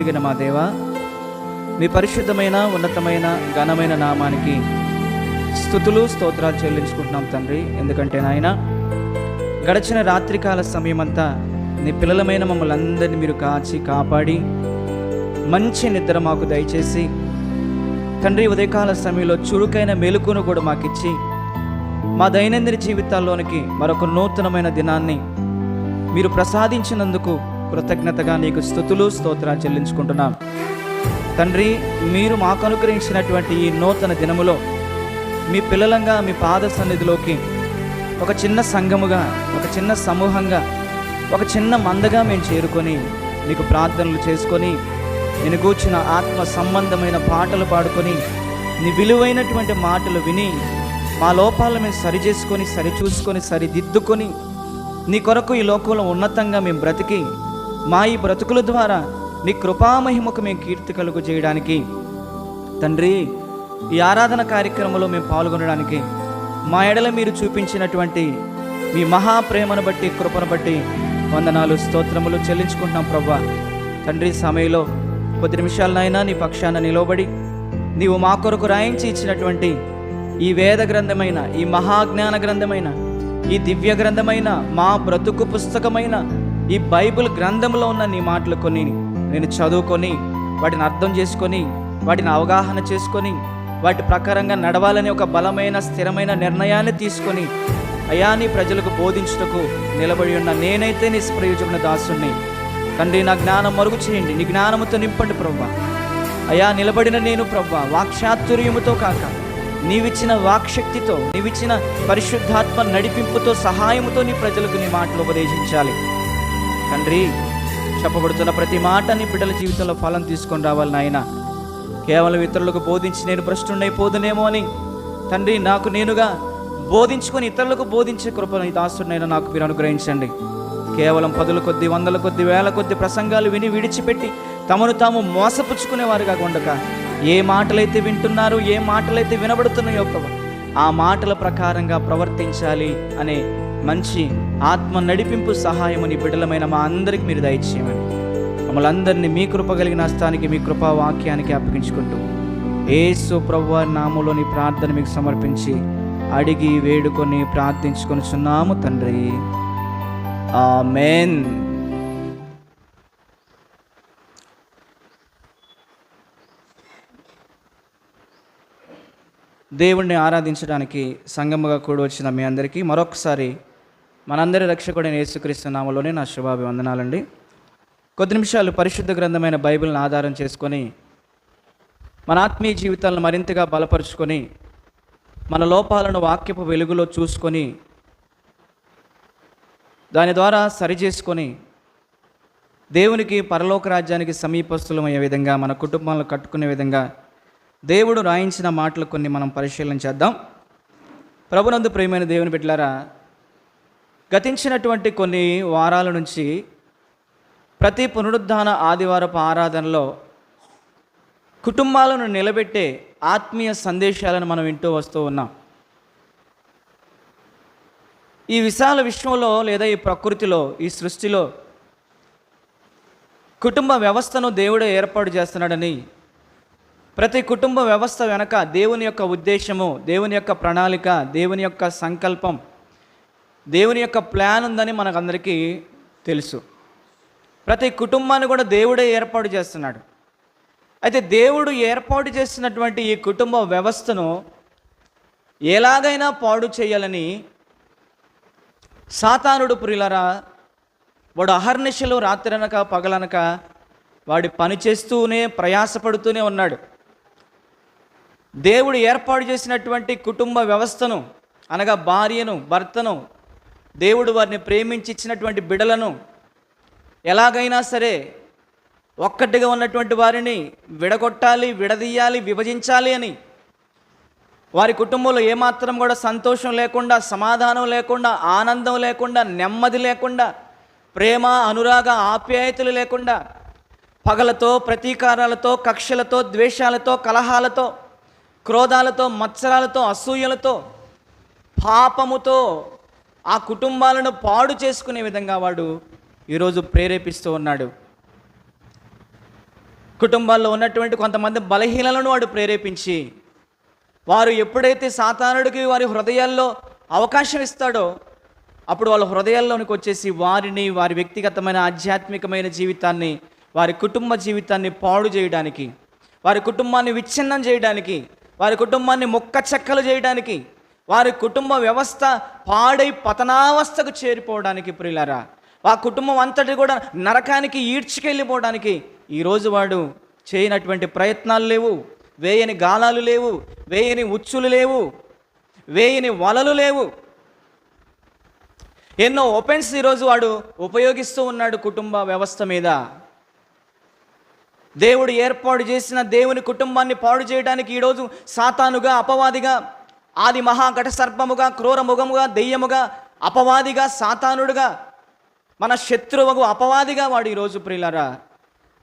మా దేవా, మీ పరిశుద్ధమైన ఉన్నతమైన ఘనమైన నామానికి స్తుతులు స్తోత్రాలు చెల్లించుకుంటున్నాం తండ్రి. ఎందుకంటే నాయన గడిచిన రాత్రికాల సమయమంతా నీ పిల్లలమైన మమ్మల్ని అందరినీ మీరు కాచి కాపాడి మంచి నిద్ర మాకు దయచేసి తండ్రి, ఉదయకాల సమయంలో చురుకైన మెలకును కూడా మాకిచ్చి మా దైనందిన జీవితాల్లోనికి మరొక నూతనమైన దినాన్ని మీరు ప్రసాదించినందుకు కృతజ్ఞతగా నీకు స్తుతులు స్తోత్రాలు చెల్లించుకుంటున్నాం తండ్రి. మీరు మాకు అనుగ్రహించినటువంటి ఈ నూతన దినములో మీ పిల్లలంగా మీ పాద సన్నిధిలోకి ఒక చిన్న సంఘముగా, ఒక చిన్న సమూహంగా, ఒక చిన్న మందగా మేము చేరుకొని నీకు ప్రార్థనలు చేసుకొని నేను కూర్చున్న ఆత్మ సంబంధమైన పాటలు పాడుకొని నీ విలువైనటువంటి మాటలు విని మా లోపాలను మేము సరిచేసుకొని సరిచూసుకొని సరిదిద్దుకొని నీ కొరకు ఈ లోకంలో ఉన్నతంగా మేము బ్రతికి మా ఈ బ్రతుకుల ద్వారా నీ కృపామహిమకు మేము కీర్తి కలుగు చేయడానికి తండ్రి, ఈ ఆరాధన కార్యక్రమంలో మేము పాల్గొనడానికి మా ఎడల మీరు చూపించినటువంటి మీ మహాప్రేమను బట్టి, కృపను బట్టి వందనాలు స్తోత్రములు చెల్లించుకుంటున్నాం ప్రభువా. తండ్రి, సమయంలో కొద్ది నిమిషాలనైనా నీ పక్షాన నిలవబడి నీవు మా కొరకు రాయించి ఇచ్చినటువంటి ఈ వేద గ్రంథమైన, ఈ మహాజ్ఞాన గ్రంథమైన, ఈ దివ్య గ్రంథమైన, మా బ్రతుకు పుస్తకమైన ఈ బైబిల్ గ్రంథంలో ఉన్న నీ మాటలు కొన్ని నేను చదువుకొని వాటిని అర్థం చేసుకొని వాటిని అవగాహన చేసుకొని వాటి ప్రకారంగా నడవాలని ఒక బలమైన స్థిరమైన నిర్ణయాన్ని తీసుకొని అయా నీ ప్రజలకు బోధించుటకు నిలబడి ఉన్న నేనైతే నిష్ప్రయోజన దాసుని తండ్రి, నా జ్ఞానం మరుగు చేయండి, నీ జ్ఞానముతో నింపండి ప్రభువా. అయా నిలబడిన నేను ప్రభువా వాక్చాతుర్యముతో కాక నీవిచ్చిన వాక్శక్తితో, నీవిచ్చిన పరిశుద్ధాత్మ నడిపింపుతో, సహాయముతో నీ ప్రజలకు నీ మాటలు ఉపదేశించాలి తండ్రి. చెప్పబడుతున్న ప్రతి మాట నీ బిడ్డల జీవితంలో ఫలం తీసుకొని రావాలి నాయన. కేవలం ఇతరులకు బోధించి నేను భ్రష్టుడైపోదునేమో అని తండ్రి, నాకు నేనుగా బోధించుకొని ఇతరులకు బోధించే కృపను ఈ దాసుడినైనా నాకు మీరు అనుగ్రహించండి. కేవలం పదుల కొద్ది, వందల కొద్ది, వేల కొద్ది ప్రసంగాలు విని విడిచిపెట్టి తమను తాము మోసపుచ్చుకునేవారుగా ఉండక ఏ మాటలైతే వింటున్నారో, ఏ మాటలైతే వినబడుతున్నాయో ఆ మాటల ప్రకారంగా ప్రవర్తించాలి అనే మంచి ఆత్మ నడిపింపు సహాయము నీ బిడ్డలమైన మా అందరికి మీరు దయచేయమని మమ్మల్ని అందరినీ మీ కృప కలిగిన హస్తానికి, మీ కృపా వాక్యానికి అప్పగించుకుంటూ యేసు ప్రభువారి నామములోని ప్రార్థన మీకు సమర్పించి అడిగి వేడుకొని ప్రార్థించుకొనుచున్నాము తండ్రి, ఆమేన్. దేవుణ్ణి ఆరాధించడానికి సంగముగా కూడి వచ్చిన మీ అందరికీ మరొకసారి మనందరి రక్షకుడైన యేసుక్రీస్తు నామములోనే నా శుభాభివందనాలండి. కొద్ది నిమిషాలు పరిశుద్ధ గ్రంథమైన బైబిల్ని ఆధారం చేసుకొని మన ఆత్మీయ జీవితాలను మరింతగా బలపరుచుకొని మన లోపాలను వాక్యపు వెలుగులో చూసుకొని దాని ద్వారా సరిచేసుకొని దేవునికి, పరలోక రాజ్యానికి సమీపస్తులమయ్యే విధంగా మన కుటుంబాలను కట్టుకునే విధంగా దేవుడు రాయించిన మాటలు కొన్ని మనం పరిశీలన చేద్దాం. ప్రభునందు ప్రియమైన దేవుని బిడ్డలారా, గతించినటువంటి కొన్ని వారాల నుంచి ప్రతి పునరుద్ధాన ఆదివారపు ఆరాధనలో కుటుంబాలను నిలబెట్టే ఆత్మీయ సందేశాలను మనం వింటూ వస్తూ ఉన్నాం. ఈ విశాల విశ్వంలో లేదా ఈ ప్రకృతిలో, ఈ సృష్టిలో కుటుంబ వ్యవస్థను దేవుడే ఏర్పాటు చేస్తున్నాడని, ప్రతి కుటుంబ వ్యవస్థ వెనక దేవుని యొక్క ఉద్దేశము, దేవుని యొక్క ప్రణాళిక, దేవుని యొక్క సంకల్పం, దేవుని యొక్క ప్లాన్ ఉందని మనకందరికీ తెలుసు. ప్రతి కుటుంబాన్ని కూడా దేవుడే ఏర్పాటు చేస్తున్నాడు. అయితే దేవుడు ఏర్పాటు చేసినటువంటి ఈ కుటుంబ వ్యవస్థను ఎలాగైనా పాడు చేయాలని సాతానుడు ప్రియులారా, వాడు అహర్నిశలు రాత్రనక పగలనక వాడి పని చేస్తూనే ప్రయాసపడుతూనే ఉన్నాడు. దేవుడు ఏర్పాటు చేసినటువంటి కుటుంబ వ్యవస్థను అనగా భార్యను, భర్తను, దేవుడు వారిని ప్రేమించి ఇచ్చినటువంటి బిడ్డలను ఎలాగైనా సరే ఒక్కటిగా ఉన్నటువంటి వారిని విడగొట్టాలి, విడదీయాలి, విభజించాలి అని, వారి కుటుంబంలో ఏమాత్రం కూడా సంతోషం లేకుండా, సమాధానం లేకుండా, ఆనందం లేకుండా, నెమ్మది లేకుండా, ప్రేమ, అనురాగ, ఆప్యాయతలు లేకుండా, పగలతో, ప్రతీకారాలతో, కక్షలతో, ద్వేషాలతో, కలహాలతో, క్రోధాలతో, మత్సరాలతో, అసూయలతో, పాపముతో ఆ కుటుంబాలను పాడు చేసుకునే విధంగా వాడు ఈరోజు ప్రేరేపిస్తూ ఉన్నాడు. కుటుంబాల్లో ఉన్నటువంటి కొంతమంది బలహీనలను వాడు ప్రేరేపించి, వారు ఎప్పుడైతే సాతానుడికి వారి హృదయాల్లో అవకాశం ఇస్తాడో అప్పుడు వాళ్ళ హృదయాల్లోనికి వచ్చేసి వారిని, వారి వ్యక్తిగతమైన ఆధ్యాత్మికమైన జీవితాన్ని, వారి కుటుంబ జీవితాన్ని పాడు చేయడానికి, వారి కుటుంబాన్ని విచ్ఛిన్నం చేయడానికి, వారి కుటుంబాన్ని ముక్కచెక్కలు చేయడానికి, వారి కుటుంబ వ్యవస్థ పాడై పతనావస్థకు చేరిపోవడానికి, ప్రియులారా ఆ కుటుంబం అంతటి కూడా నరకానికి ఈడ్చుకెళ్ళిపోవడానికి ఈరోజు వాడు చేయనటువంటి ప్రయత్నాలు లేవు, వేయని గాలాలు లేవు, వేయని ఉచ్చులు లేవు, వేయని వలలు లేవు. ఎన్నో ఓపెన్స్ ఈరోజు వాడు ఉపయోగిస్తూ ఉన్నాడు కుటుంబ వ్యవస్థ మీద. దేవుడు ఏర్పాటు చేసిన దేవుని కుటుంబాన్ని పాడు చేయడానికి ఈరోజు సాతానుగా, అపవాదిగా, ఆది మహాఘట సర్పముగా, క్రూర ముఖముగా, దెయ్యముగా, అపవాదిగా, సాతానుడుగా, మన శత్రువుకు అపవాదిగా వాడు ఈరోజు ప్రియులారా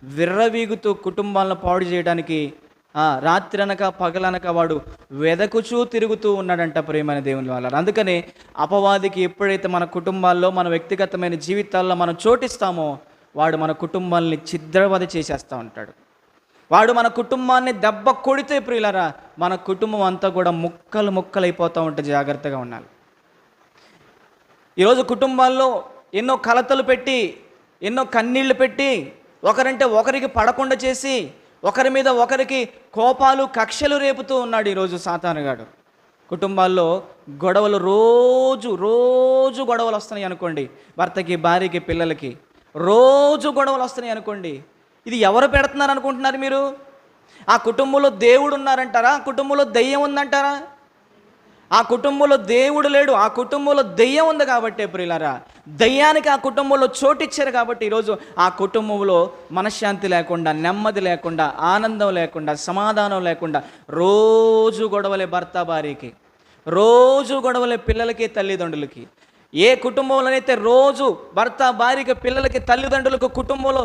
విర్రవీగుతూ కుటుంబాలను పాడు చేయడానికి రాత్రి అనక పగలనక వాడు వెదకుచూ తిరుగుతూ ఉన్నాడంట ప్రియమైన దేవుని వాళ్ళ. అందుకని అపవాదికి ఎప్పుడైతే మన కుటుంబాల్లో, మన వ్యక్తిగతమైన జీవితాల్లో మనం చోటిస్తామో వాడు మన కుటుంబాన్ని ఛిద్రవద చేసేస్తూ ఉంటాడు. వాడు మన కుటుంబాన్ని దెబ్బ కొడితే ప్రియులారా మన కుటుంబం అంతా కూడా ముక్కలు ముక్కలైపోతూ ఉంటుంది. జాగ్రత్తగా ఉండాలి. ఈరోజు కుటుంబాల్లో ఎన్నో కలతలు పెట్టి, ఎన్నో కన్నీళ్లు పెట్టి, ఒకరంటే ఒకరికి పడకుండా చేసి, ఒకరి మీద ఒకరికి కోపాలు, కక్షలు రేపుతూ ఉన్నాడు ఈరోజు సాతానుగాడు. కుటుంబాల్లో గొడవలు రోజు గొడవలు వస్తున్నాయి అనుకోండి, భర్తకి, భార్యకి, పిల్లలకి రోజు గొడవలు వస్తున్నాయి అనుకోండి. ఇది ఎవరు పెడుతున్నారు అనుకుంటున్నారు మీరు? ఆ కుటుంబంలో దేవుడు ఉన్నారంటారా? ఆ కుటుంబంలో దెయ్యం ఉందంటారా? ఆ కుటుంబంలో దేవుడు లేడు, ఆ కుటుంబంలో దెయ్యం ఉంది. కాబట్టి ప్రియులారా దెయ్యానికి ఆ కుటుంబంలో చోటిచ్చారు. కాబట్టి ఈరోజు ఆ కుటుంబంలో మనశ్శాంతి లేకుండా, నెమ్మది లేకుండా, ఆనందం లేకుండా, సమాధానం లేకుండా రోజు గొడవలే భర్త భార్యకి, రోజు గొడవలే పిల్లలకి, తల్లిదండ్రులకి. ఏ కుటుంబంలోనైతే రోజు భర్త భార్యకి, పిల్లలకి, తల్లిదండ్రులకు కుటుంబంలో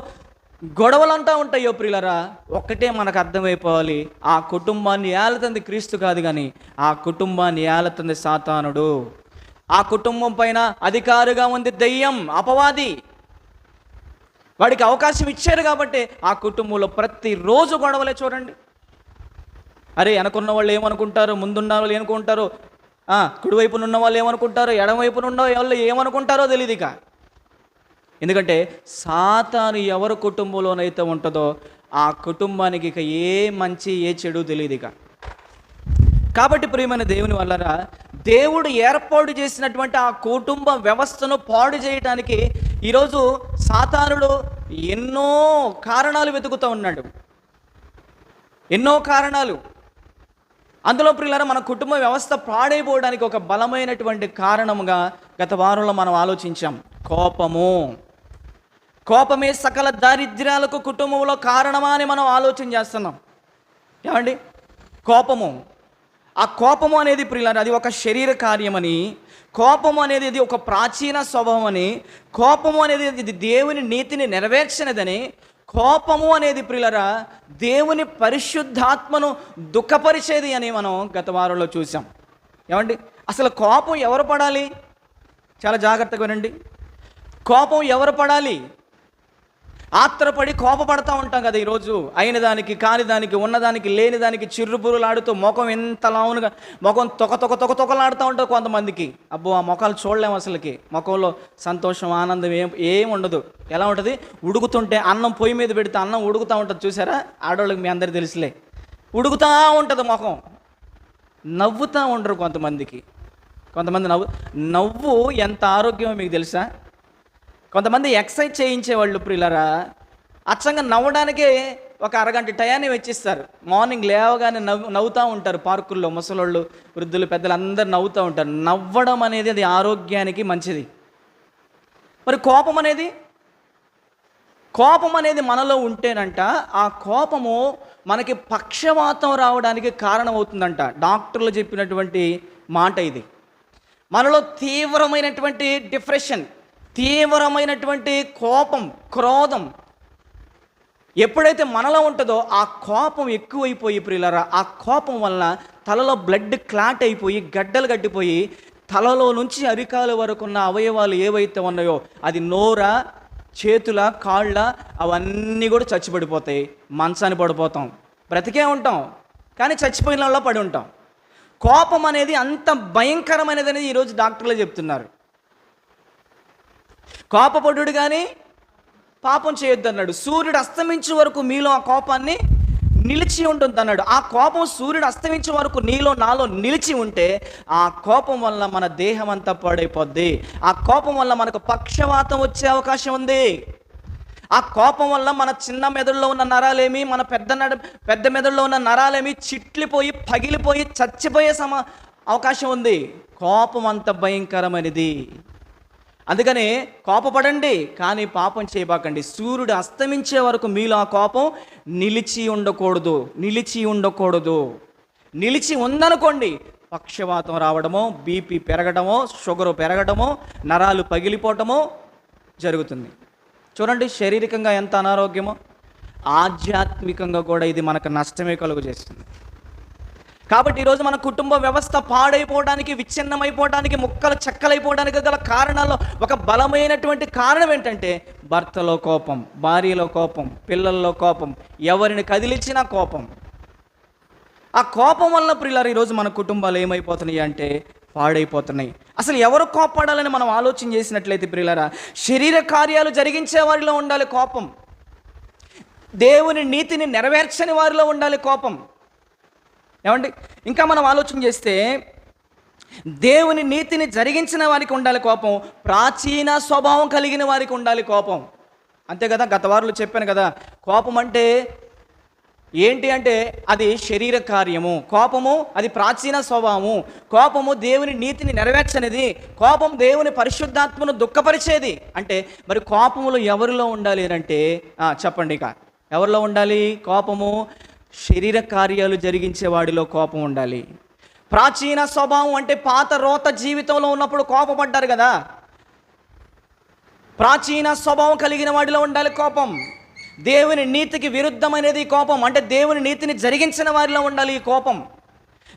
గొడవలంతా ఉంటాయో ప్రియులరా ఒక్కటే మనకు అర్థమైపోవాలి, ఆ కుటుంబాన్ని ఏలుతుంది క్రీస్తు కాదు కానీ ఆ కుటుంబాన్ని ఏలుతుంది సాతానుడు. ఆ కుటుంబం పైన అధికారిగా ఉంది దెయ్యం, అపవాది. వాడికి అవకాశం ఇచ్చారు కాబట్టి ఆ కుటుంబంలో ప్రతిరోజు గొడవలే. చూడండి, అరే వెనకున్న వాళ్ళు ఏమనుకుంటారు, ముందున్న వాళ్ళు ఏమనుకుంటారు, కుడివైపున ఉన్న వాళ్ళు ఏమనుకుంటారు, ఎడమవైపున ఉన్న వాళ్ళు ఏమనుకుంటారో తెలియదు. ఇక ఎందుకంటే సాతాను ఎవరు కుటుంబంలోనైతే ఉంటుందో ఆ కుటుంబానికి ఇక ఏ మంచి ఏ చెడు తెలియదు ఇక. కాబట్టి ప్రియమైన దేవుని వల్లరా దేవుడు ఏర్పాటు చేసినటువంటి ఆ కుటుంబ వ్యవస్థను పాడు చేయడానికి ఈరోజు సాతానుడు ఎన్నో కారణాలు వెతుకుతూ ఉన్నాడు. ఎన్నో కారణాలు. అందులో ప్రియులారా మన కుటుంబ వ్యవస్థ పాడైపోవడానికి ఒక బలమైనటువంటి కారణముగా గత వారంలో మనం ఆలోచించాం. కోపమే సకల దారిద్ర్యాలకు కుటుంబంలో కారణమా అని మనం ఆలోచన చేస్తున్నాం. ఏమండి, ఆ కోపము అనేది ప్రియులారా అది ఒక శరీర కార్యమని, కోపము అనేది ఇది ఒక ప్రాచీన స్వభావం అని, కోపము అనేది ఇది దేవుని నీతిని నెరవేర్చినదని, కోపము అనేది ప్రియులారా దేవుని పరిశుద్ధాత్మను దుఃఖపరిచేది అని మనం గత వారంలో చూసాం. ఏమండి, అసలు కోపం ఎవరు పడాలి? చాలా జాగ్రత్తగా వినండి. కోపం ఎవరు పడాలి? ఆత్రపడి కోపపడతా ఉంటాం కదా ఈరోజు. అయిన దానికి, కాని దానికి, ఉన్నదానికి, లేని దానికి చిర్రుబురులాడుతూ ముఖం ఎంత లావునుగా, ముఖం తొకలాడుతూ ఉంటుంది కొంతమందికి. అబ్బో ఆ ముఖాలు చూడలేము అసలుకి. ముఖంలో సంతోషం, ఆనందం ఏం ఉండదు. ఎలా ఉంటుంది? ఉడుకుతుంటే అన్నం పొయ్యి మీద పెడితే అన్నం ఉడుకుతూ ఉంటుంది చూసారా? ఆడవాళ్ళకి మీ అందరికి తెలుసులే. ఉడుకుతూ ఉంటుంది ముఖం. నవ్వుతూ ఉండరు కొంతమందికి. కొంతమంది నవ్వు ఎంత ఆరోగ్యమో మీకు తెలుసా? కొంతమంది ఎక్సర్సైజ్ చేయించేవాళ్ళు ప్రియులారా అచ్చంగా నవ్వడానికే ఒక అరగంట టయాన్ని వెచ్చిస్తారు. మార్నింగ్ లేవగానే నవ్వుతూ ఉంటారు. పార్కుల్లో ముసలోళ్ళు, వృద్ధులు, పెద్దలు అందరూ నవ్వుతూ ఉంటారు. నవ్వడం అనేది అది ఆరోగ్యానికి మంచిది. మరి కోపం అనేది మనలో ఉంటేనంట ఆ కోపము మనకి పక్షవాతం రావడానికి కారణమవుతుందంట. డాక్టర్లు చెప్పినటువంటి మాట ఇది. మనలో తీవ్రమైనటువంటి డిప్రెషన్, తీవ్రమైనటువంటి కోపం, క్రోధం ఎప్పుడైతే మనలో ఉంటుందో ఆ కోపం ఎక్కువైపోయి ప్రియులారా ఆ కోపం వలన తలలో బ్లడ్ క్లాట్ అయిపోయి గడ్డలు గడ్డిపోయి తలలో నుంచి అరికాల వరకు ఉన్న అవయవాలు ఏవైతే ఉన్నాయో అది నోరా, చేతుల కాళ్ళ అవన్నీ కూడా చచ్చిపడిపోతాయి, మంచాన్ని పడిపోతాం, బ్రతికే ఉంటాం కానీ చచ్చిపోయిన వాళ్ళ పడి ఉంటాం. కోపం అనేది అంత భయంకరమైనది అనేది ఈరోజు డాక్టర్లు చెప్తున్నారు. కోపపడుడు కానీ పాపం చేయొద్దు అన్నాడు. సూర్యుడు అస్తమించే వరకు మీలో ఆ కోపాన్ని నిలిచి ఉంటుంది అన్నాడు. ఆ కోపం సూర్యుడు అస్తమించే వరకు నీలో నాలో నిలిచి ఉంటే ఆ కోపం వల్ల మన దేహం అంతా పాడైపోద్ది. ఆ కోపం వల్ల మనకు పక్షవాతం వచ్చే అవకాశం ఉంది. ఆ కోపం వల్ల మన చిన్న మెదడులో ఉన్న నరాలేమి, మన పెద్ద మెదడులో ఉన్న నరాలేమి చిట్లిపోయి పగిలిపోయి చచ్చిపోయే అవకాశం ఉంది. కోపం అంత భయంకరమైనది. అందుకనే కోపపడండి కానీ పాపం చేయబాకండి. సూర్యుడు అస్తమించే వరకు మీలో ఆ కోపం నిలిచి ఉండకూడదు. నిలిచి ఉందనుకోండి, పక్షవాతం రావడమో, బీపీ పెరగడమో, షుగరు పెరగడమో, నరాలు పగిలిపోవటమో జరుగుతుంది. చూడండి, శారీరకంగా ఎంత అనారోగ్యమో, ఆధ్యాత్మికంగా కూడా ఇది మనకు నష్టమే కలుగు చేస్తుంది. కాబట్టి ఈరోజు మన కుటుంబ వ్యవస్థ పాడైపోవడానికి, విచ్ఛిన్నమైపోవడానికి, ముక్కలు చెక్కలైపోవడానికి గల కారణాల్లో ఒక బలమైనటువంటి కారణం ఏంటంటే భర్తలో కోపం, భార్యలో కోపం, పిల్లల్లో కోపం, ఎవరిని కదిలించినా కోపం. ఆ కోపం వల్ల ప్రియులారా ఈరోజు మన కుటుంబాలు ఏమైపోతున్నాయి అంటే పాడైపోతున్నాయి. అసలు ఎవరు కోపడాలని మనం ఆలోచన చేసినట్లయితే ప్రియులారా, శరీర కార్యాలు జరిగించే వారిలో ఉండాలి కోపం. దేవుని నీతిని నెరవేర్చని వారిలో ఉండాలి కోపం. ఏమండి, ఇంకా మనం ఆలోచన చేస్తే దేవుని నీతిని జరిగించిన వారికి ఉండాలి కోపం, ప్రాచీన స్వభావం కలిగిన వారికి ఉండాలి కోపం. అంతే కదా, గత వారంలో చెప్పాను కదా, కోపం అంటే ఏంటి అంటే అది శరీర కార్యము, కోపము అది ప్రాచీన స్వభావము, కోపము దేవుని నీతిని నెరవేర్చనిది, కోపం దేవుని పరిశుద్ధాత్మను దుఃఖపరిచేది. అంటే మరి కోపములు ఎవరిలో ఉండాలి అంటే చెప్పండి, ఇక ఎవరిలో ఉండాలి కోపము? శరీర కార్యాలు జరిగించే వాడిలో కోపం ఉండాలి. ప్రాచీన స్వభావం అంటే పాత రోత జీవితంలో ఉన్నప్పుడు కోపపడ్డారు కదా, ప్రాచీన స్వభావం కలిగిన వాడిలో ఉండాలి కోపం. దేవుని నీతికి విరుద్ధమైనది కోపం, అంటే దేవుని నీతిని జరిగించిన వారిలో ఉండాలి ఈ కోపం.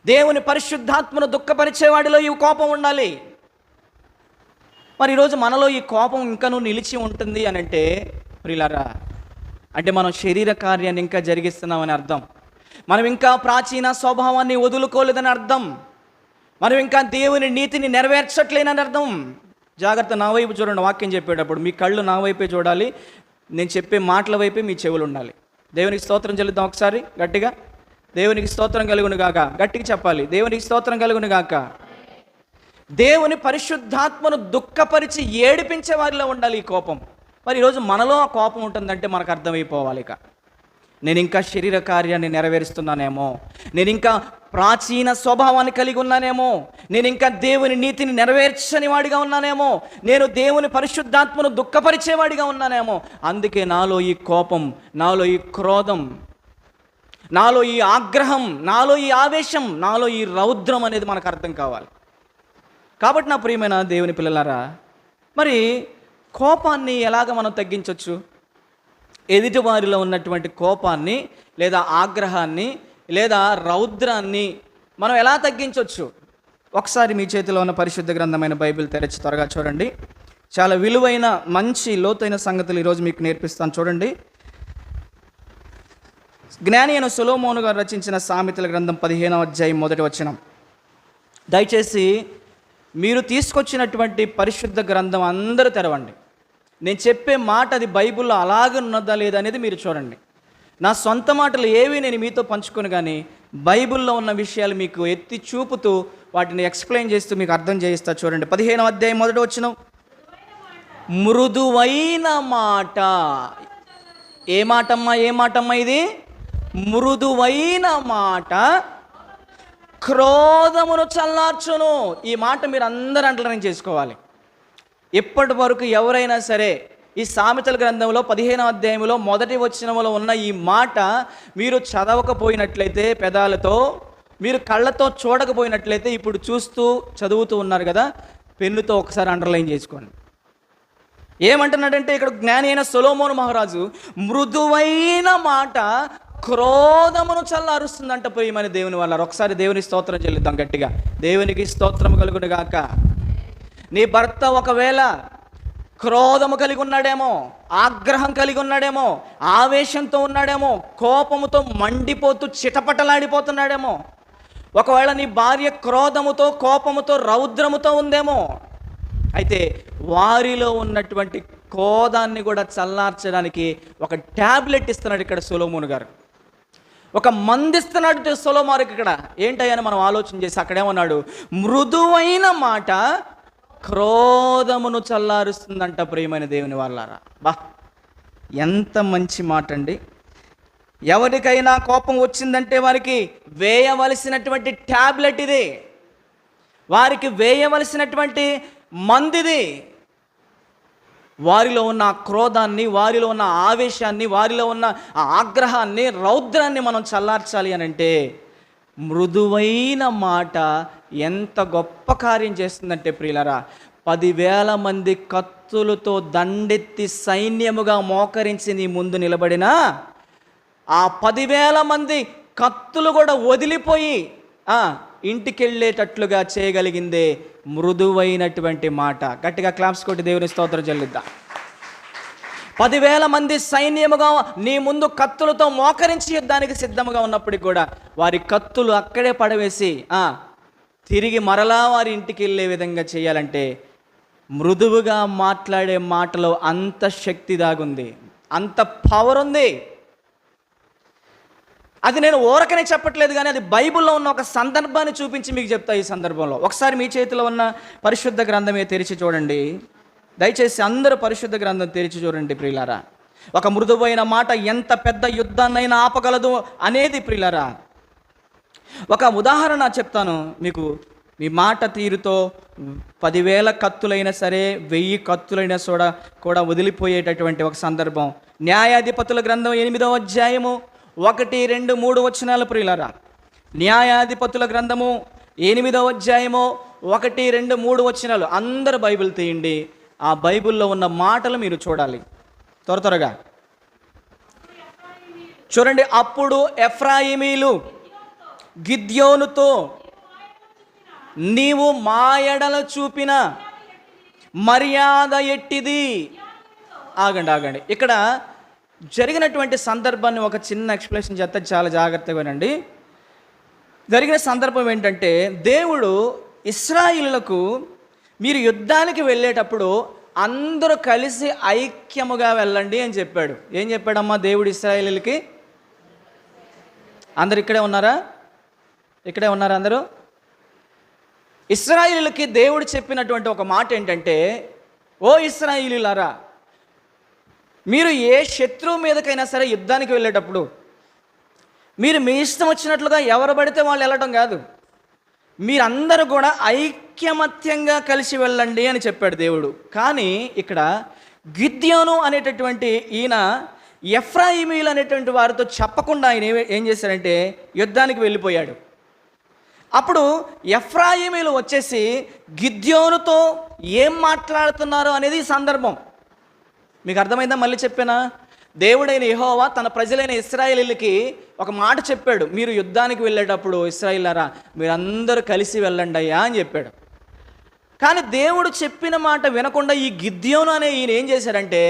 దేవుని పరిశుద్ధాత్మను దుఃఖపరిచేవాడిలో ఈ కోపం ఉండాలి. మరి ఈరోజు మనలో ఈ కోపం ఇంకనూ నిలిచి ఉంటుంది అని అంటే ప్రియులారా, అంటే మనం శరీర కార్యాన్ని ఇంకా జరిగిస్తున్నామని అర్థం. మనం ఇంకా ప్రాచీన స్వభావాన్ని వదులుకోలేదని అర్థం. మనం ఇంకా దేవుని నీతిని నెరవేర్చట్లేనని అర్థం. జాగ్రత్త, నా వైపు చూడండి. వాక్యం చెప్పేటప్పుడు మీ కళ్ళు నా వైపే చూడాలి, నేను చెప్పే మాటల వైపే మీ చెవులు ఉండాలి. దేవునికి స్తోత్రం చెల్లిద్దాం ఒకసారి గట్టిగా. దేవునికి స్తోత్రం కలుగును గాక. గట్టిగా చెప్పాలి, దేవునికి స్తోత్రం కలుగును గాక. దేవుని పరిశుద్ధాత్మను దుఃఖపరిచి ఏడిపించే వారిలో ఉండాలి ఈ కోపం. మరి ఈరోజు మనలో ఆ కోపం ఉంటుందంటే మనకు అర్థమైపోవాలి, ఇక నేను ఇంకా శరీర కార్యాన్ని నెరవేరుస్తున్నానేమో, నేను ఇంకా ప్రాచీన స్వభావాన్ని కలిగి ఉన్నానేమో, నేను ఇంకా దేవుని నీతిని నెరవేర్చని వాడిగా ఉన్నానేమో, నేను దేవుని పరిశుద్ధాత్మను దుఃఖపరిచేవాడిగా ఉన్నానేమో. అందుకే నాలో ఈ కోపం, నాలో ఈ క్రోధం, నాలో ఈ ఆగ్రహం, నాలో ఈ ఆవేశం, నాలో ఈ రౌద్రం అనేది మనకు అర్థం కావాలి. కాబట్టి నా ప్రియమైన దేవుని పిల్లలారా, మరి కోపాన్ని ఎలాగ మనం తగ్గించవచ్చు? ఎదుటి వారిలో ఉన్నటువంటి కోపాన్ని లేదా ఆగ్రహాన్ని లేదా రౌద్రాన్ని మనం ఎలా తగ్గించవచ్చు? ఒకసారి మీ చేతిలో ఉన్న పరిశుద్ధ గ్రంథమైన బైబిల్ తెరచి త్వరగా చూడండి. చాలా విలువైన మంచి లోతైన సంగతులు ఈరోజు మీకు నేర్పిస్తాను. చూడండి, జ్ఞాని అయిన సొలొమోను గారు రచించిన సామెతల గ్రంథం 15వ అధ్యాయం 1వ వచనం. దయచేసి మీరు తీసుకొచ్చినటువంటి పరిశుద్ధ గ్రంథం అందరూ తెరవండి. నేను చెప్పే మాట అది బైబిల్లో అలాగే ఉన్నదా లేదా అనేది మీరు చూడండి. నా సొంత మాటలు ఏవి నేను మీతో పంచుకొని కానీ బైబిల్లో ఉన్న విషయాలు మీకు ఎత్తి చూపుతూ వాటిని ఎక్స్ప్లెయిన్ చేస్తూ మీకు అర్థం చేయిస్తా. చూడండి, 15వ అధ్యాయం 1వ వచనం. మృదువైన మాట. ఏ మాటమ్మా ఇది? మృదువైన మాట క్రోధమును చల్లార్చును. ఈ మాట మీరు అందరూ అండర్లైన్ చేసుకోవాలి. ఇప్పటి వరకు ఎవరైనా సరే ఈ సామెతల గ్రంథంలో 15వ అధ్యాయంలో 1వ వచనంలో ఉన్న ఈ మాట మీరు చదవకపోయినట్లయితే, పెదాలతో మీరు కళ్ళతో చూడకపోయినట్లయితే, ఇప్పుడు చూస్తూ చదువుతూ ఉన్నారు కదా, పెన్నుతో ఒకసారి అండర్లైన్ చేసుకోండి. ఏమంటున్నాడంటే ఇక్కడ జ్ఞాని అయిన సొలొమోను మహారాజు మృదువైన మాట క్రోధమును చల్లారుస్తుందంట. ప్రియమైన దేవుని వల్ల ఒకసారి దేవుని స్తోత్రం చెల్లిద్దాం గట్టిగా. దేవునికి స్తోత్రం కలుగును గాక. నీ భర్త ఒకవేళ క్రోధము కలిగి ఉన్నాడేమో, ఆగ్రహం కలిగి ఉన్నాడేమో, ఆవేశంతో ఉన్నాడేమో, కోపముతో మండిపోతూ చిటపటలాడిపోతున్నాడేమో. ఒకవేళ నీ భార్య క్రోధముతో, కోపముతో, రౌద్రముతో ఉందేమో. అయితే వారిలో ఉన్నటువంటి క్రోధాన్ని కూడా చల్లార్చడానికి ఒక ట్యాబ్లెట్ ఇస్తున్నాడు ఇక్కడ సొలొమోను గారు. ఒక మందిస్తున్నాడు సొలొమోనుకి. ఇక్కడ ఏంటయ్యని మనం ఆలోచన చేసి అక్కడేమన్నాడు, మృదువైన మాట క్రోధమును చల్లారుస్తుందంట. ప్రియమైన దేవుని వాళ్ళారా, బా ఎంత మంచి మాట అండి. ఎవరికైనా కోపం వచ్చిందంటే వారికి వేయవలసినటువంటి ట్యాబ్లెట్ ఇది, వారికి వేయవలసినటువంటి మందిది. వారిలో ఉన్న క్రోధాన్ని, వారిలో ఉన్న ఆవేశాన్ని, వారిలో ఉన్న ఆగ్రహాన్ని, రౌద్రాన్ని మనం చల్లార్చాలి అని అంటే మృదువైన మాట ఎంత గొప్ప కార్యం చేస్తుందంటే ప్రియులారా, 10,000 మంది కత్తులతో దండెత్తి సైన్యముగా మోకరించి నీ ముందు నిలబడినా ఆ 10,000 మంది కత్తులు కూడా వదిలిపోయి ఇంటికెళ్ళేటట్లుగా చేయగలిగిందే మృదువైనటువంటి మాట. గట్టిగా క్లాప్స్ కొట్టి దేవుని స్తోత్రం చెల్లిద్దాం. 10,000 మంది సైన్యముగా నీ ముందు కత్తులతో మోకరించి యుద్ధానికి సిద్ధముగా ఉన్నప్పటికీ కూడా వారి కత్తులు అక్కడే పడవేసి తిరిగి మరలా వారి ఇంటికి వెళ్ళే విధంగా చేయాలంటే మృదువుగా మాట్లాడే మాటలో అంత శక్తి దాగుంది, అంత పవర్ ఉంది. అది నేను ఊరకనే చెప్పట్లేదు, కానీ అది బైబిల్లో ఉన్న ఒక సందర్భాన్ని చూపించి మీకు చెప్తా. ఈ సందర్భంలో ఒకసారి మీ చేతిలో ఉన్న పరిశుద్ధ గ్రంథమే తెరిచి చూడండి. దయచేసి అందరూ పరిశుద్ధ గ్రంథం తెరిచి చూడండి ప్రియులారా. ఒక మృదువైన మాట ఎంత పెద్ద యుద్ధాన్నైనా ఆపగలదు అనేది ప్రియులారా. ఒక ఉదాహరణ చెప్తాను మీకు. మీ మాట తీరుతో 10,000 కత్తులైనా సరే, 1000 కత్తులైనా కూడా వదిలిపోయేటటువంటి ఒక సందర్భం. న్యాయాధిపతుల గ్రంథం 8వ అధ్యాయము 1, 2, 3 వచనాలు ప్రియులారా. న్యాయాధిపతుల గ్రంథము 8వ అధ్యాయము 1, 2, 3 వచనాలు. అందరు బైబిల్ తీయండి. ఆ బైబిల్లో ఉన్న మాటలు మీరు చూడాలి త్వరగా చూడండి. అప్పుడు ఎఫ్రాయిమీలు గిద్యోనుతో, నీవు మా ఎడల చూపిన మర్యాద ఎట్టిది. ఆగండి. ఇక్కడ జరిగినటువంటి సందర్భాన్ని ఒక చిన్న ఎక్స్ప్లెనేషన్ చేస్తే చాలా జాగ్రత్తగా వినండి. జరిగిన సందర్భం ఏంటంటే, దేవుడు ఇశ్రాయేలులకు మీరు యుద్ధానికి వెళ్ళేటప్పుడు అందరూ కలిసి ఐక్యముగా వెళ్ళండి అని చెప్పాడు. ఏం చెప్పాడమ్మా దేవుడు ఇశ్రాయేలులకి? అందరు ఇక్కడే ఉన్నారా? అందరూ? ఇశ్రాయేలులకి దేవుడు చెప్పినటువంటి ఒక మాట ఏంటంటే, ఓ ఇశ్రాయేలులారా, మీరు ఏ శత్రువు మీదకైనా సరే యుద్ధానికి వెళ్ళేటప్పుడు మీరు మీ ఇష్టం వచ్చినట్లుగా ఎవరు పడితే వాళ్ళు వెళ్ళడం కాదు, మీరందరూ కూడా ఐక్యమత్యంగా కలిసి వెళ్ళండి అని చెప్పాడు దేవుడు. కానీ ఇక్కడ గిద్యోను అనేటటువంటి ఈయన ఎఫ్రాయిమీలు అనేటువంటి వారితో చెప్పకుండా ఆయన ఏం చేశాడంటే యుద్ధానికి వెళ్ళిపోయాడు. అప్పుడు ఎఫ్రాయిమీలు వచ్చేసి గిద్యోనుతో ఏం మాట్లాడుతున్నారో అనేది ఈ సందర్భం. మీకు అర్థమైందా? మళ్ళీ చెప్పానా? దేవుడైన యెహోవా తన ప్రజలైన ఇశ్రాయేలీయులకి ఒక మాట చెప్పాడు, మీరు యుద్ధానికి వెళ్ళేటప్పుడు ఇశ్రాయేలులారా మీరందరూ కలిసి వెళ్ళండి అయ్యా అని చెప్పాడు. కానీ దేవుడు చెప్పిన మాట వినకుండా ఈ గిద్యోను అనే ఈయన ఏం చేశాడంటే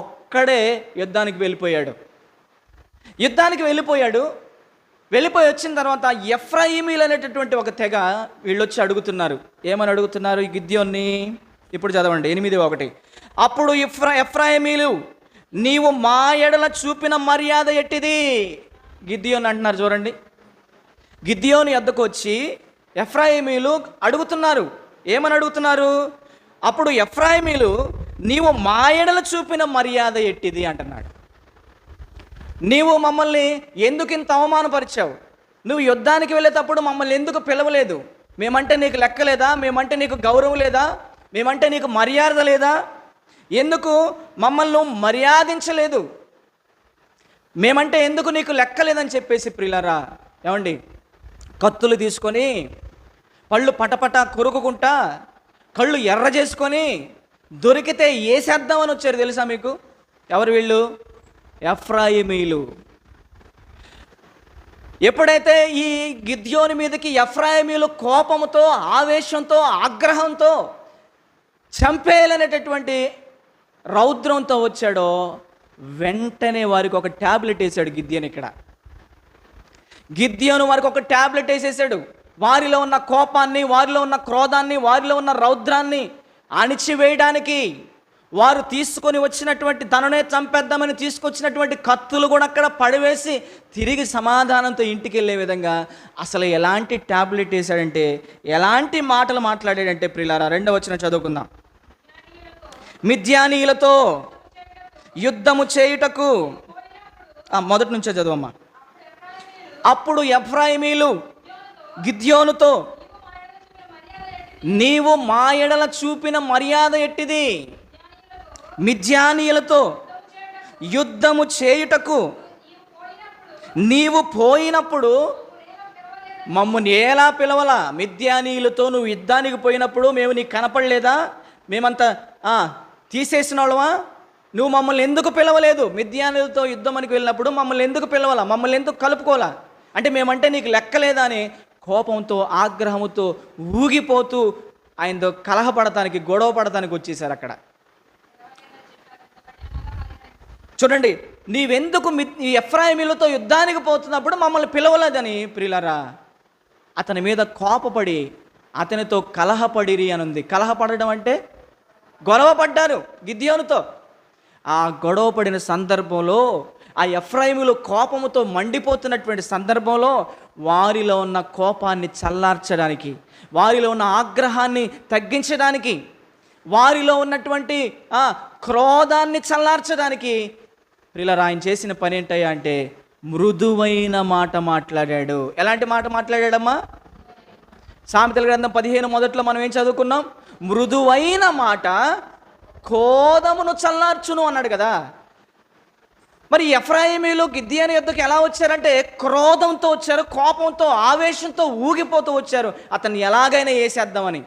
ఒక్కడే యుద్ధానికి వెళ్ళిపోయాడు. వెళ్ళిపోయి వచ్చిన తర్వాత ఎఫ్రాయిమీలు అనేటటువంటి ఒక తెగ వీళ్ళొచ్చి అడుగుతున్నారు. ఏమని అడుగుతున్నారు ఈ గిద్యోన్ని? ఇప్పుడు చదవండి 8:1. అప్పుడు ఎఫ్రాయిమీలు, నీవు మా ఎడల చూపిన మర్యాద ఎట్టిది. గిద్యోను అంటున్నారు చూడండి. గిద్యోను యొద్దకు వచ్చి ఎఫ్రాయిమీలు అడుగుతున్నారు. ఏమని అడుగుతున్నారు? అప్పుడు ఎఫ్రాయిమీలు, నీవు మా ఎడల చూపిన మర్యాద ఎట్టిది అంటున్నాడు. నీవు మమ్మల్ని ఎందుకు ఇంత అవమానపరిచావు? నువ్వు యుద్ధానికి వెళ్ళేటప్పుడు మమ్మల్ని ఎందుకు పిలవలేదు? మేమంటే నీకు లెక్క లేదా? మేమంటే నీకు గౌరవం లేదా? మేమంటే నీకు మర్యాద లేదా? ఎందుకు మమ్మల్ని మర్యాదించలేదు? మేమంటే ఎందుకు నీకు లెక్క లేదని చెప్పేసి ప్రియులారా, ఏమండి, కత్తులు తీసుకొని పళ్ళు పటపట కొరుకుకుంటా కళ్ళు ఎర్ర చేసుకొని దొరికితే ఏసేద్దామని వచ్చారు. తెలుసా మీకు ఎవరు వీళ్ళు? ఎఫ్రాయిమీలు. ఎప్పుడైతే ఈ గిద్యోని మీదకి ఎఫ్రాయిమీలు కోపంతో, ఆవేశంతో, ఆగ్రహంతో చంపేయాలనేటటువంటి రౌద్రంతో వచ్చాడో వెంటనే వారికి ఒక ట్యాబ్లెట్ వేసాడు గిద్యోను. ఇక్కడ గిద్యోను వారికి ఒక ట్యాబ్లెట్ వేసేసాడు. వారిలో ఉన్న కోపాన్ని, వారిలో ఉన్న క్రోధాన్ని, వారిలో ఉన్న రౌద్రాన్ని అణిచివేయడానికి వారు తీసుకొని వచ్చినటువంటి తననే చంపేద్దామని తీసుకొచ్చినటువంటి కత్తులు కూడా అక్కడ పడివేసి తిరిగి సమాధానంతో ఇంటికి వెళ్ళే విధంగా అసలు ఎలాంటి ట్యాబ్లెట్ వేసాడంటే, ఎలాంటి మాటలు మాట్లాడాడంటే ప్రియులారా, 2వ వచనం చదువుకుందాం. మిద్యానీయులతో యుద్ధము చేయుటకు, మొదటి నుంచే చదువమ్మా. అప్పుడు ఎఫ్రాయిమీలు గిద్యోనుతో, నీవు మా ఎడల చూపిన మర్యాద ఎట్టిది? మిద్యానీయులతో యుద్ధము చేయుటకు నీవు పోయినప్పుడు మమ్మల్ని ఎలా పిలవలా? మిద్యానీయులతో నువ్వు యుద్ధానికి పోయినప్పుడు మేము నీకు కనపడలేదా? మేమంతా తీసేసిన వాళ్ళమా? నువ్వు మమ్మల్ని ఎందుకు పిలవలేదు? మిద్యానీయులతో యుద్ధమానికి వెళ్ళినప్పుడు మమ్మల్ని ఎందుకు పిలవాలా? మమ్మల్ని ఎందుకు కలుపుకోవాలా? అంటే మేమంటే నీకు లెక్కలేదా అని కోపంతో, ఆగ్రహంతో ఊగిపోతూ ఆయనతో కలహపడటానికి, గొడవ పడటానికి వచ్చేసారు అక్కడ. చూడండి, నీవెందుకు ఈ ఎఫ్రాయిమీలతో యుద్ధానికి పోతున్నప్పుడు మమ్మల్ని పిలవలేదని ప్రియులారా అతని మీద కోపపడి అతనితో కలహపడిరి అని ఉంది. కలహపడడం అంటే గొడవ పడ్డారు గిద్యోనుతో. ఆ గొడవ పడిన సందర్భంలో, ఆ ఎఫ్రాయిములు కోపముతో మండిపోతున్నటువంటి సందర్భంలో వారిలో ఉన్న కోపాన్ని చల్లార్చడానికి, వారిలో ఉన్న ఆగ్రహాన్ని తగ్గించడానికి, వారిలో ఉన్నటువంటి క్రోధాన్ని చల్లార్చడానికి ప్రియులారా ఆయన చేసిన పని ఏంటయ్యా అంటే మృదువైన మాట మాట్లాడాడు. ఎలాంటి మాట మాట్లాడాడమ్మా? సామెతల గ్రంథం 15 మొదట్లో మనం ఏం చదువుకున్నాం? మృదువైన మాట క్రోధమును చల్లార్చును అన్నాడు కదా. మరి ఎఫ్రాయిమీలు గిద్యోను యుద్ధకు ఎలా వచ్చారంటే క్రోధంతో వచ్చారు, కోపంతో, ఆవేశంతో ఊగిపోతూ వచ్చారు అతన్ని ఎలాగైనా వేసేద్దామని.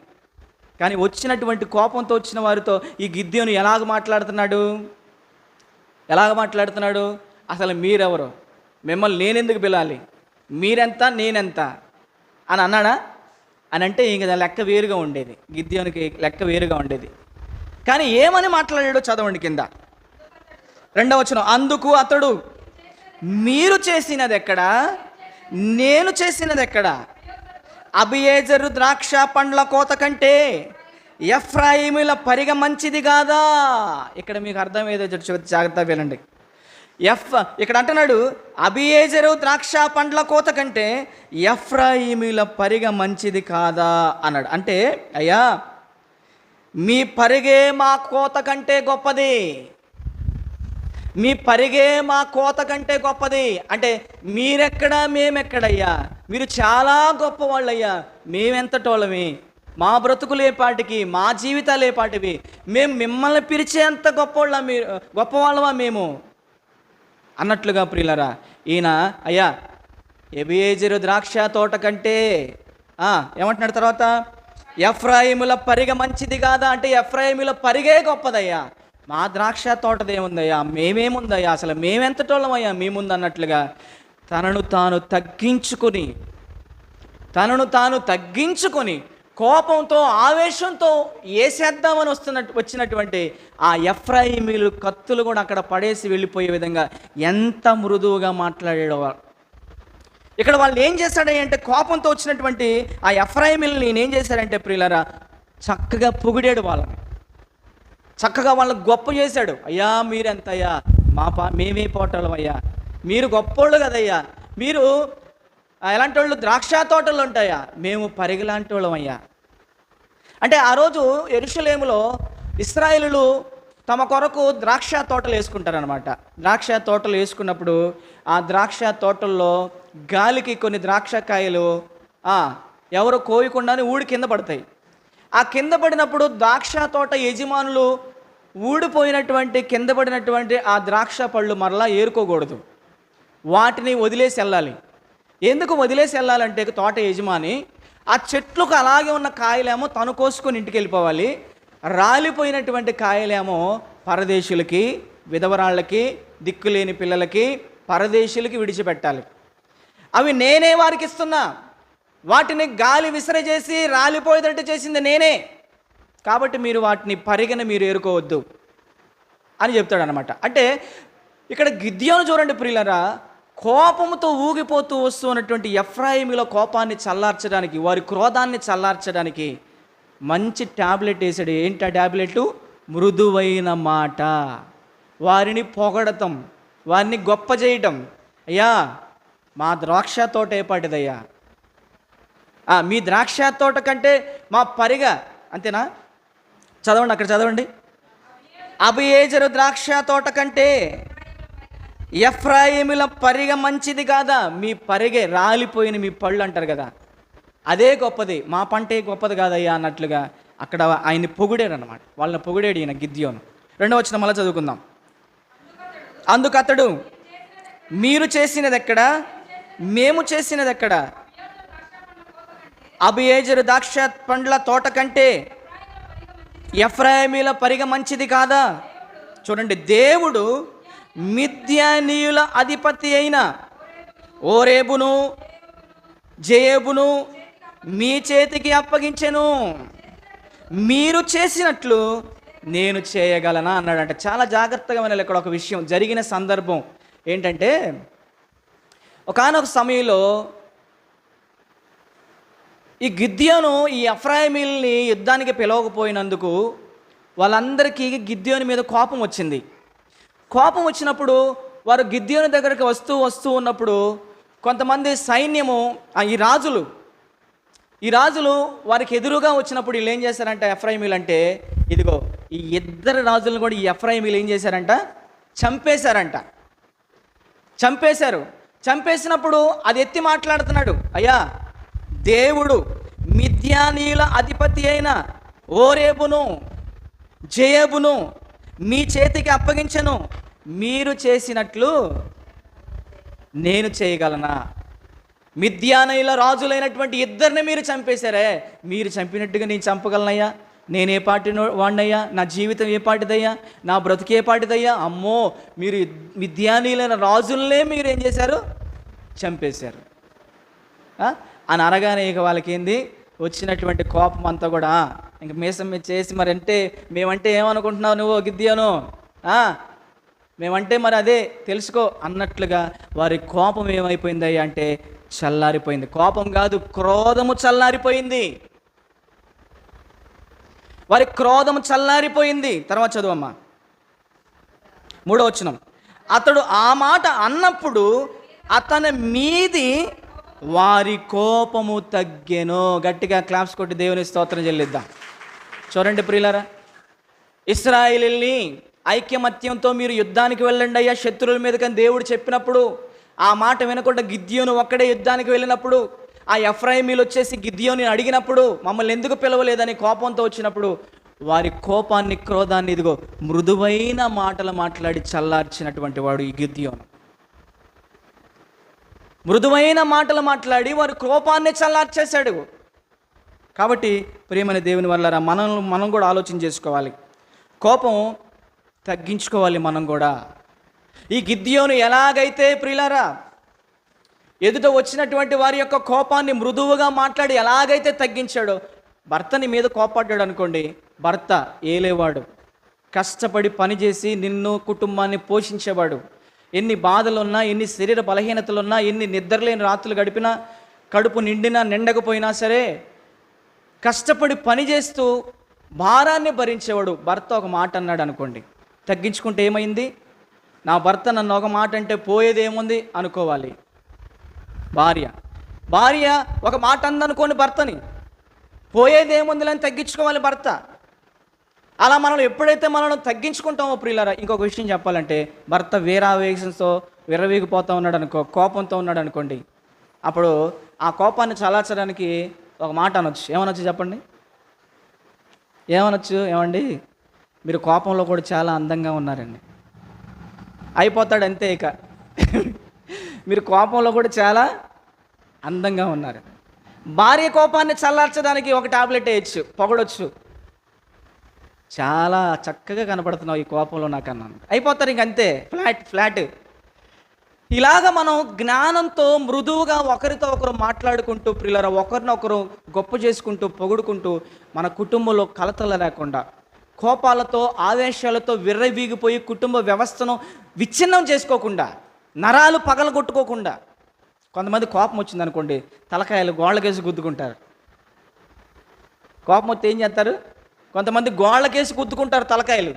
కానీ వచ్చినటువంటి కోపంతో వచ్చిన వారితో ఈ గిద్యోను ఎలాగ మాట్లాడుతున్నాడు? అసలు మీరెవరు? మిమ్మల్ని నేనెందుకు పిలాలి? మీరెంత, నేనెంత అని అన్నాడా? అని అంటే ఇంక లెక్క వేరుగా ఉండేది, గిద్యోనికి లెక్క వేరుగా ఉండేది. కానీ ఏమని మాట్లాడాడో చదవండి కింద 2వ వచనం. అందుకు అతడు, మీరు చేసినది ఎక్కడా? నేను చేసినది ఎక్కడా? అబియేజరు ద్రాక్ష పండ్ల కోత కంటే ఎఫ్రాయిముల పరిగ మంచిది కాదా? ఇక్కడ మీకు అర్థం ఏదో జాగ్రత్త వినండి. ఇక్కడ అంటున్నాడు, అబియేజరు ద్రాక్ష పండ్ల కోత కంటే ఎఫ్రాయిముల పరిగ మంచిది కాదా అన్నాడు. అంటే అయ్యా మీ పరిగే మా కోత కంటే గొప్పది, మీ పరిగే మా కోత కంటే గొప్పది. అంటే మీరెక్కడా, మేమెక్కడయ్యా? మీరు చాలా గొప్పవాళ్ళయ్యా, మేమెంతటోళ్ళమి, మా బ్రతుకులేపాటికి, మా జీవితాలేపాటివి, మేము మిమ్మల్ని పిలిచేంత గొప్పవాళ్ళమా మేము అన్నట్లుగా ప్రియులరా ఈయన అయ్యా ఎబియేజరు ద్రాక్ష తోట కంటే ఏమంటున్నాడు తర్వాత? ఎఫ్రాయిముల పరిగ మంచిది కాదా? అంటే ఎఫ్రాయిముల పరిగే గొప్పదయ్యా, మా ద్రాక్ష తోటదేముందయ్యా, మేమేముందయ్యా, అసలు మేమెంతటోళ్ళమయ్యా మీ ముందు అన్నట్లుగా తనను తాను తగ్గించుకొని కోపంతో, ఆవేశంతో వేసేద్దామని వచ్చినటువంటి ఆ ఎఫ్రాయిమీలు కత్తులు కూడా అక్కడ పడేసి వెళ్ళిపోయే విధంగా ఎంత మృదువుగా మాట్లాడాడో. ఇక్కడ వాళ్ళు ఏం చేశాడంటే కోపంతో వచ్చినటువంటి ఆ ఎఫ్రాయిమీలని ఏం చేశాడంటే ప్రియులారా చక్కగా పొగిడాడు వాళ్ళని, చక్కగా వాళ్ళని గొప్ప చేశాడు. అయ్యా మీరెంతయ్యా, మేమే పోటాలమయ్యా, మీరు గొప్పోళ్ళు కదయ్యా, మీరు ఎలాంటి వాళ్ళు ద్రాక్ష తోటలు ఉంటాయా, మేము పరిగలాంటి వాళ్ళమయ్యా. అంటే ఆ రోజు యెరూషలేములో ఇశ్రాయేలులు తమ కొరకు ద్రాక్ష తోటలు వేసుకుంటారనమాట. ద్రాక్ష తోటలు వేసుకున్నప్పుడు ఆ ద్రాక్ష తోటల్లో గాలికి కొన్ని ద్రాక్ష కాయలు ఎవరు కోయకుండానే ఊడి కింద పడతాయి. ఆ కింద పడినప్పుడు ద్రాక్ష తోట యజమానులు ఊడిపోయినటువంటి కింద పడినటువంటి ఆ ద్రాక్ష పళ్ళు మరలా ఏరుకోకూడదు, వాటిని వదిలేసి వెళ్ళాలి. ఎందుకు వదిలేసి వెళ్ళాలంటే తోట యజమాని ఆ చెట్లకు అలాగే ఉన్న కాయలేమో తను కోసుకొని ఇంటికి వెళ్ళిపోవాలి, రాలిపోయినటువంటి కాయలేమో పరదేశులకి, విధవరాళ్ళకి, దిక్కులేని పిల్లలకి, పరదేశులకి విడిచిపెట్టాలి. అవి నేనే వారికి ఇస్తున్నా, వాటిని గాలి విసిరజేసి రాలిపోయేటట్టు చేసింది నేనే, కాబట్టి మీరు వాటిని పరిగెన మీరు ఏరుకోవద్దు అని చెప్తాడనమాట. అంటే ఇక్కడ గిద్యోను చూడండి ప్రియులరా, కోపంతో ఊగిపోతూ వస్తున్నటువంటి ఎఫ్రాయిముల కోపాన్ని చల్లార్చడానికి, వారి క్రోధాన్ని చల్లార్చడానికి మంచి ట్యాబ్లెట్ వేసాడు. ఏంటి ఆ ట్యాబ్లెట్? మృదువైన మాట, వారిని పొగడటం, వారిని గొప్ప చేయటం. అయ్యా మా ద్రాక్ష తోట ఏపాటిదయ్యా, మీ ద్రాక్ష తోట కంటే మా పరిగ, అంతేనా? చదవండి, అక్కడ చదవండి. అబియేజరు ద్రాక్ష తోట కంటే ఎఫ్రాయిముల పరిగ మంచిది కాదా? మీ పరిగే రాలిపోయిన మీ పళ్ళు అంటారు కదా, అదే గొప్పది, మా పంటే గొప్పది కాదయ్యా అన్నట్లుగా అక్కడ ఆయన్ని పొగిడాడు అనమాట. వాళ్ళని పొగిడాడు ఈయన గిద్యోను. 2వ వచనం మళ్ళీ చదువుకుందాం. అందుకతడు మీరు చేసినది ఎక్కడ, మేము చేసినది ఎక్కడ? అబియేజరు ద్రాక్ష పండ్ల తోట కంటే ఎఫ్రాయిముల పరిగ మంచిది కాదా? చూడండి, దేవుడు మిద్యానీయుల అధిపతి అయిన ఓరేబును జేబును మీ చేతికి అప్పగించెను, మీరు చేసినట్లు నేను చేయగలనా అన్నాడంట. చాలా జాగ్రత్తగా వినాలి. ఇక్కడ ఒక విషయం జరిగిన సందర్భం ఏంటంటే, ఒకానొక సమయంలో ఈ గిద్యోను ఈ ఎఫ్రాయిమీల్ని యుద్ధానికి పిలవకపోయినందుకు వాళ్ళందరికీ గిద్యోని మీద కోపం వచ్చింది. కోపం వచ్చినప్పుడు వారు గిద్యోని దగ్గరికి వస్తూ ఉన్నప్పుడు కొంతమంది సైన్యము, ఈ రాజులు వారికి ఎదురుగా వచ్చినప్పుడు వీళ్ళు ఏం చేశారంట, ఎఫ్రాయిమీలు అంటే ఇదిగో ఈ ఇద్దరు రాజులను కూడా ఈ ఎఫ్రాయిమీలు ఏం చేశారంట, చంపేశారు. చంపేసినప్పుడు అది ఎత్తి మాట్లాడుతున్నాడు, అయ్యా దేవుడు మిద్యానీయుల అధిపతి అయిన ఓరేబును జేబును మీ చేతికి అప్పగించెను, మీరు చేసినట్లు నేను చేయగలనా? మిద్యానీయుల రాజులైనటువంటి ఇద్దరిని మీరు చంపేశారే, మీరు చంపినట్టుగా నేను చంపగలనయ్యా? నేను ఏ పార్టీ వాడినయ్యా? నా జీవితం ఏ పాటిదయ్యా? నా బ్రతుకు ఏ పాటిదయ్యా? అమ్మో, మీరు మిద్యానీయులైన రాజులనే మీరు ఏం చేశారు, చంపేశారు అని అనగానే ఇక వాళ్ళకి ఏంది వచ్చినటువంటి కోపం అంతా కూడా ఇంక మీసం చేసి, మరి అంటే మేమంటే ఏమనుకుంటున్నావు నువ్వు గిద్యోను, మేమంటే మరి అదే తెలుసుకో అన్నట్లుగా వారి కోపం ఏమైపోయిందయ్యా అంటే చల్లారిపోయింది. కోపం కాదు, క్రోధము చల్లారిపోయింది. వారి క్రోధము చల్లారిపోయింది. తర్వాత చదువమ్మా 3వ వచనం. అతడు ఆ మాట అన్నప్పుడు అతని మీది వారి కోపము తగ్గెను. గట్టిగా క్లాప్స్ కొట్టి దేవుని స్తోత్రం చెల్లిద్దాం. చూడండి ప్రియులారా, ఇశ్రాయేలుని ఐక్యమత్యంతో మీరు యుద్ధానికి వెళ్ళండి అయ్యా శత్రువుల మీద కానీ దేవుడు చెప్పినప్పుడు ఆ మాట వినకుండా గిద్యోను ఒక్కడే యుద్ధానికి వెళ్ళినప్పుడు, ఆ ఎఫ్రాయిమీలు వచ్చేసి గిద్యోని అడిగినప్పుడు మమ్మల్ని ఎందుకు పిలవలేదని కోపంతో వచ్చినప్పుడు వారి కోపాన్ని క్రోధాన్ని ఇదిగో మృదువైన మాటలు మాట్లాడి చల్లార్చినటువంటి వాడు ఈ గిద్యోను. మృదువైన మాటలు మాట్లాడి వారి కోపాన్ని చల్లార్చేశాడు. కాబట్టి ప్రియమైన దేవుని వల్ల మనం కూడా ఆలోచన చేసుకోవాలి, కోపం తగ్గించుకోవాలి మనం కూడా. ఈ గిద్యోను ఎలాగైతే ప్రియులారా ఎదుట వచ్చినటువంటి వారి యొక్క కోపాన్ని మృదువుగా మాట్లాడి ఎలాగైతే తగ్గించాడో, భర్తని మీద కోపడ్డాడు అనుకోండి, భర్త ఏలేవాడు, కష్టపడి పనిచేసి నిన్ను కుటుంబాన్ని పోషించేవాడు, ఎన్ని బాధలున్నా ఎన్ని శరీర బలహీనతలున్నా ఎన్ని నిద్రలేని రాత్రులు గడిపినా కడుపు నిండినా నిండకపోయినా సరే కష్టపడి పనిచేస్తూ భారాన్ని భరించేవాడు భర్త ఒక మాట అన్నాడు అనుకోండి, తగ్గించుకుంటే ఏమైంది, నా భర్త నన్ను ఒక మాట అంటే పోయేదేముంది అనుకోవాలి. భార్య ఒక మాట అందనుకోండి భర్తని, పోయేదేముంది అని తగ్గించుకోవాలి భర్త. అలా మనం ఎప్పుడైతే మనం తగ్గించుకుంటామో ప్రియులారా, ఇంకొక విషయం చెప్పాలంటే భర్త వీరావేశంతో విర్రవీగిపోతూ ఉన్నాడు అనుకో, కోపంతో ఉన్నాడు అనుకోండి, అప్పుడు ఆ కోపాన్ని చల్లార్చడానికి ఒక మాట అనొచ్చు. ఏమనొచ్చు చెప్పండి, ఏమనొచ్చు? ఏమండి మీరు కోపంలో కూడా చాలా అందంగా ఉన్నారండి అయిపోతాడు అంతే. ఇక మీరు కోపంలో కూడా చాలా అందంగా ఉన్నారు. భార్య కోపాన్ని చల్లార్చడానికి ఒక టాబ్లెట్ వేయచ్చు, పొగడొచ్చు, చాలా చక్కగా కనపడుతున్నావు ఈ కోపంలో నాకు అన్నాను, అయిపోతారు ఇంక అంతే, ఫ్లాట్. ఇలాగ మనం జ్ఞానంతో మృదువుగా ఒకరితో ఒకరు మాట్లాడుకుంటూ ప్రియులారా, ఒకరినొకరు గొప్ప చేసుకుంటూ పొగుడుకుంటూ మన కుటుంబంలో కలతలు లేకుండా, కోపాలతో ఆవేశాలతో విర్రవీగిపోయి కుటుంబ వ్యవస్థను విచ్ఛిన్నం చేసుకోకుండా, నరాలు పగలగొట్టుకోకుండా. కొంతమంది కోపం వచ్చిందనుకోండి, తలకాయలు గోళ్ళకేసి గుద్దుకుంటారు. కోపం వస్తే ఏం చేస్తారు? కొంతమంది గోళ్ళకేసి గుద్దుకుంటారు తలకాయలు.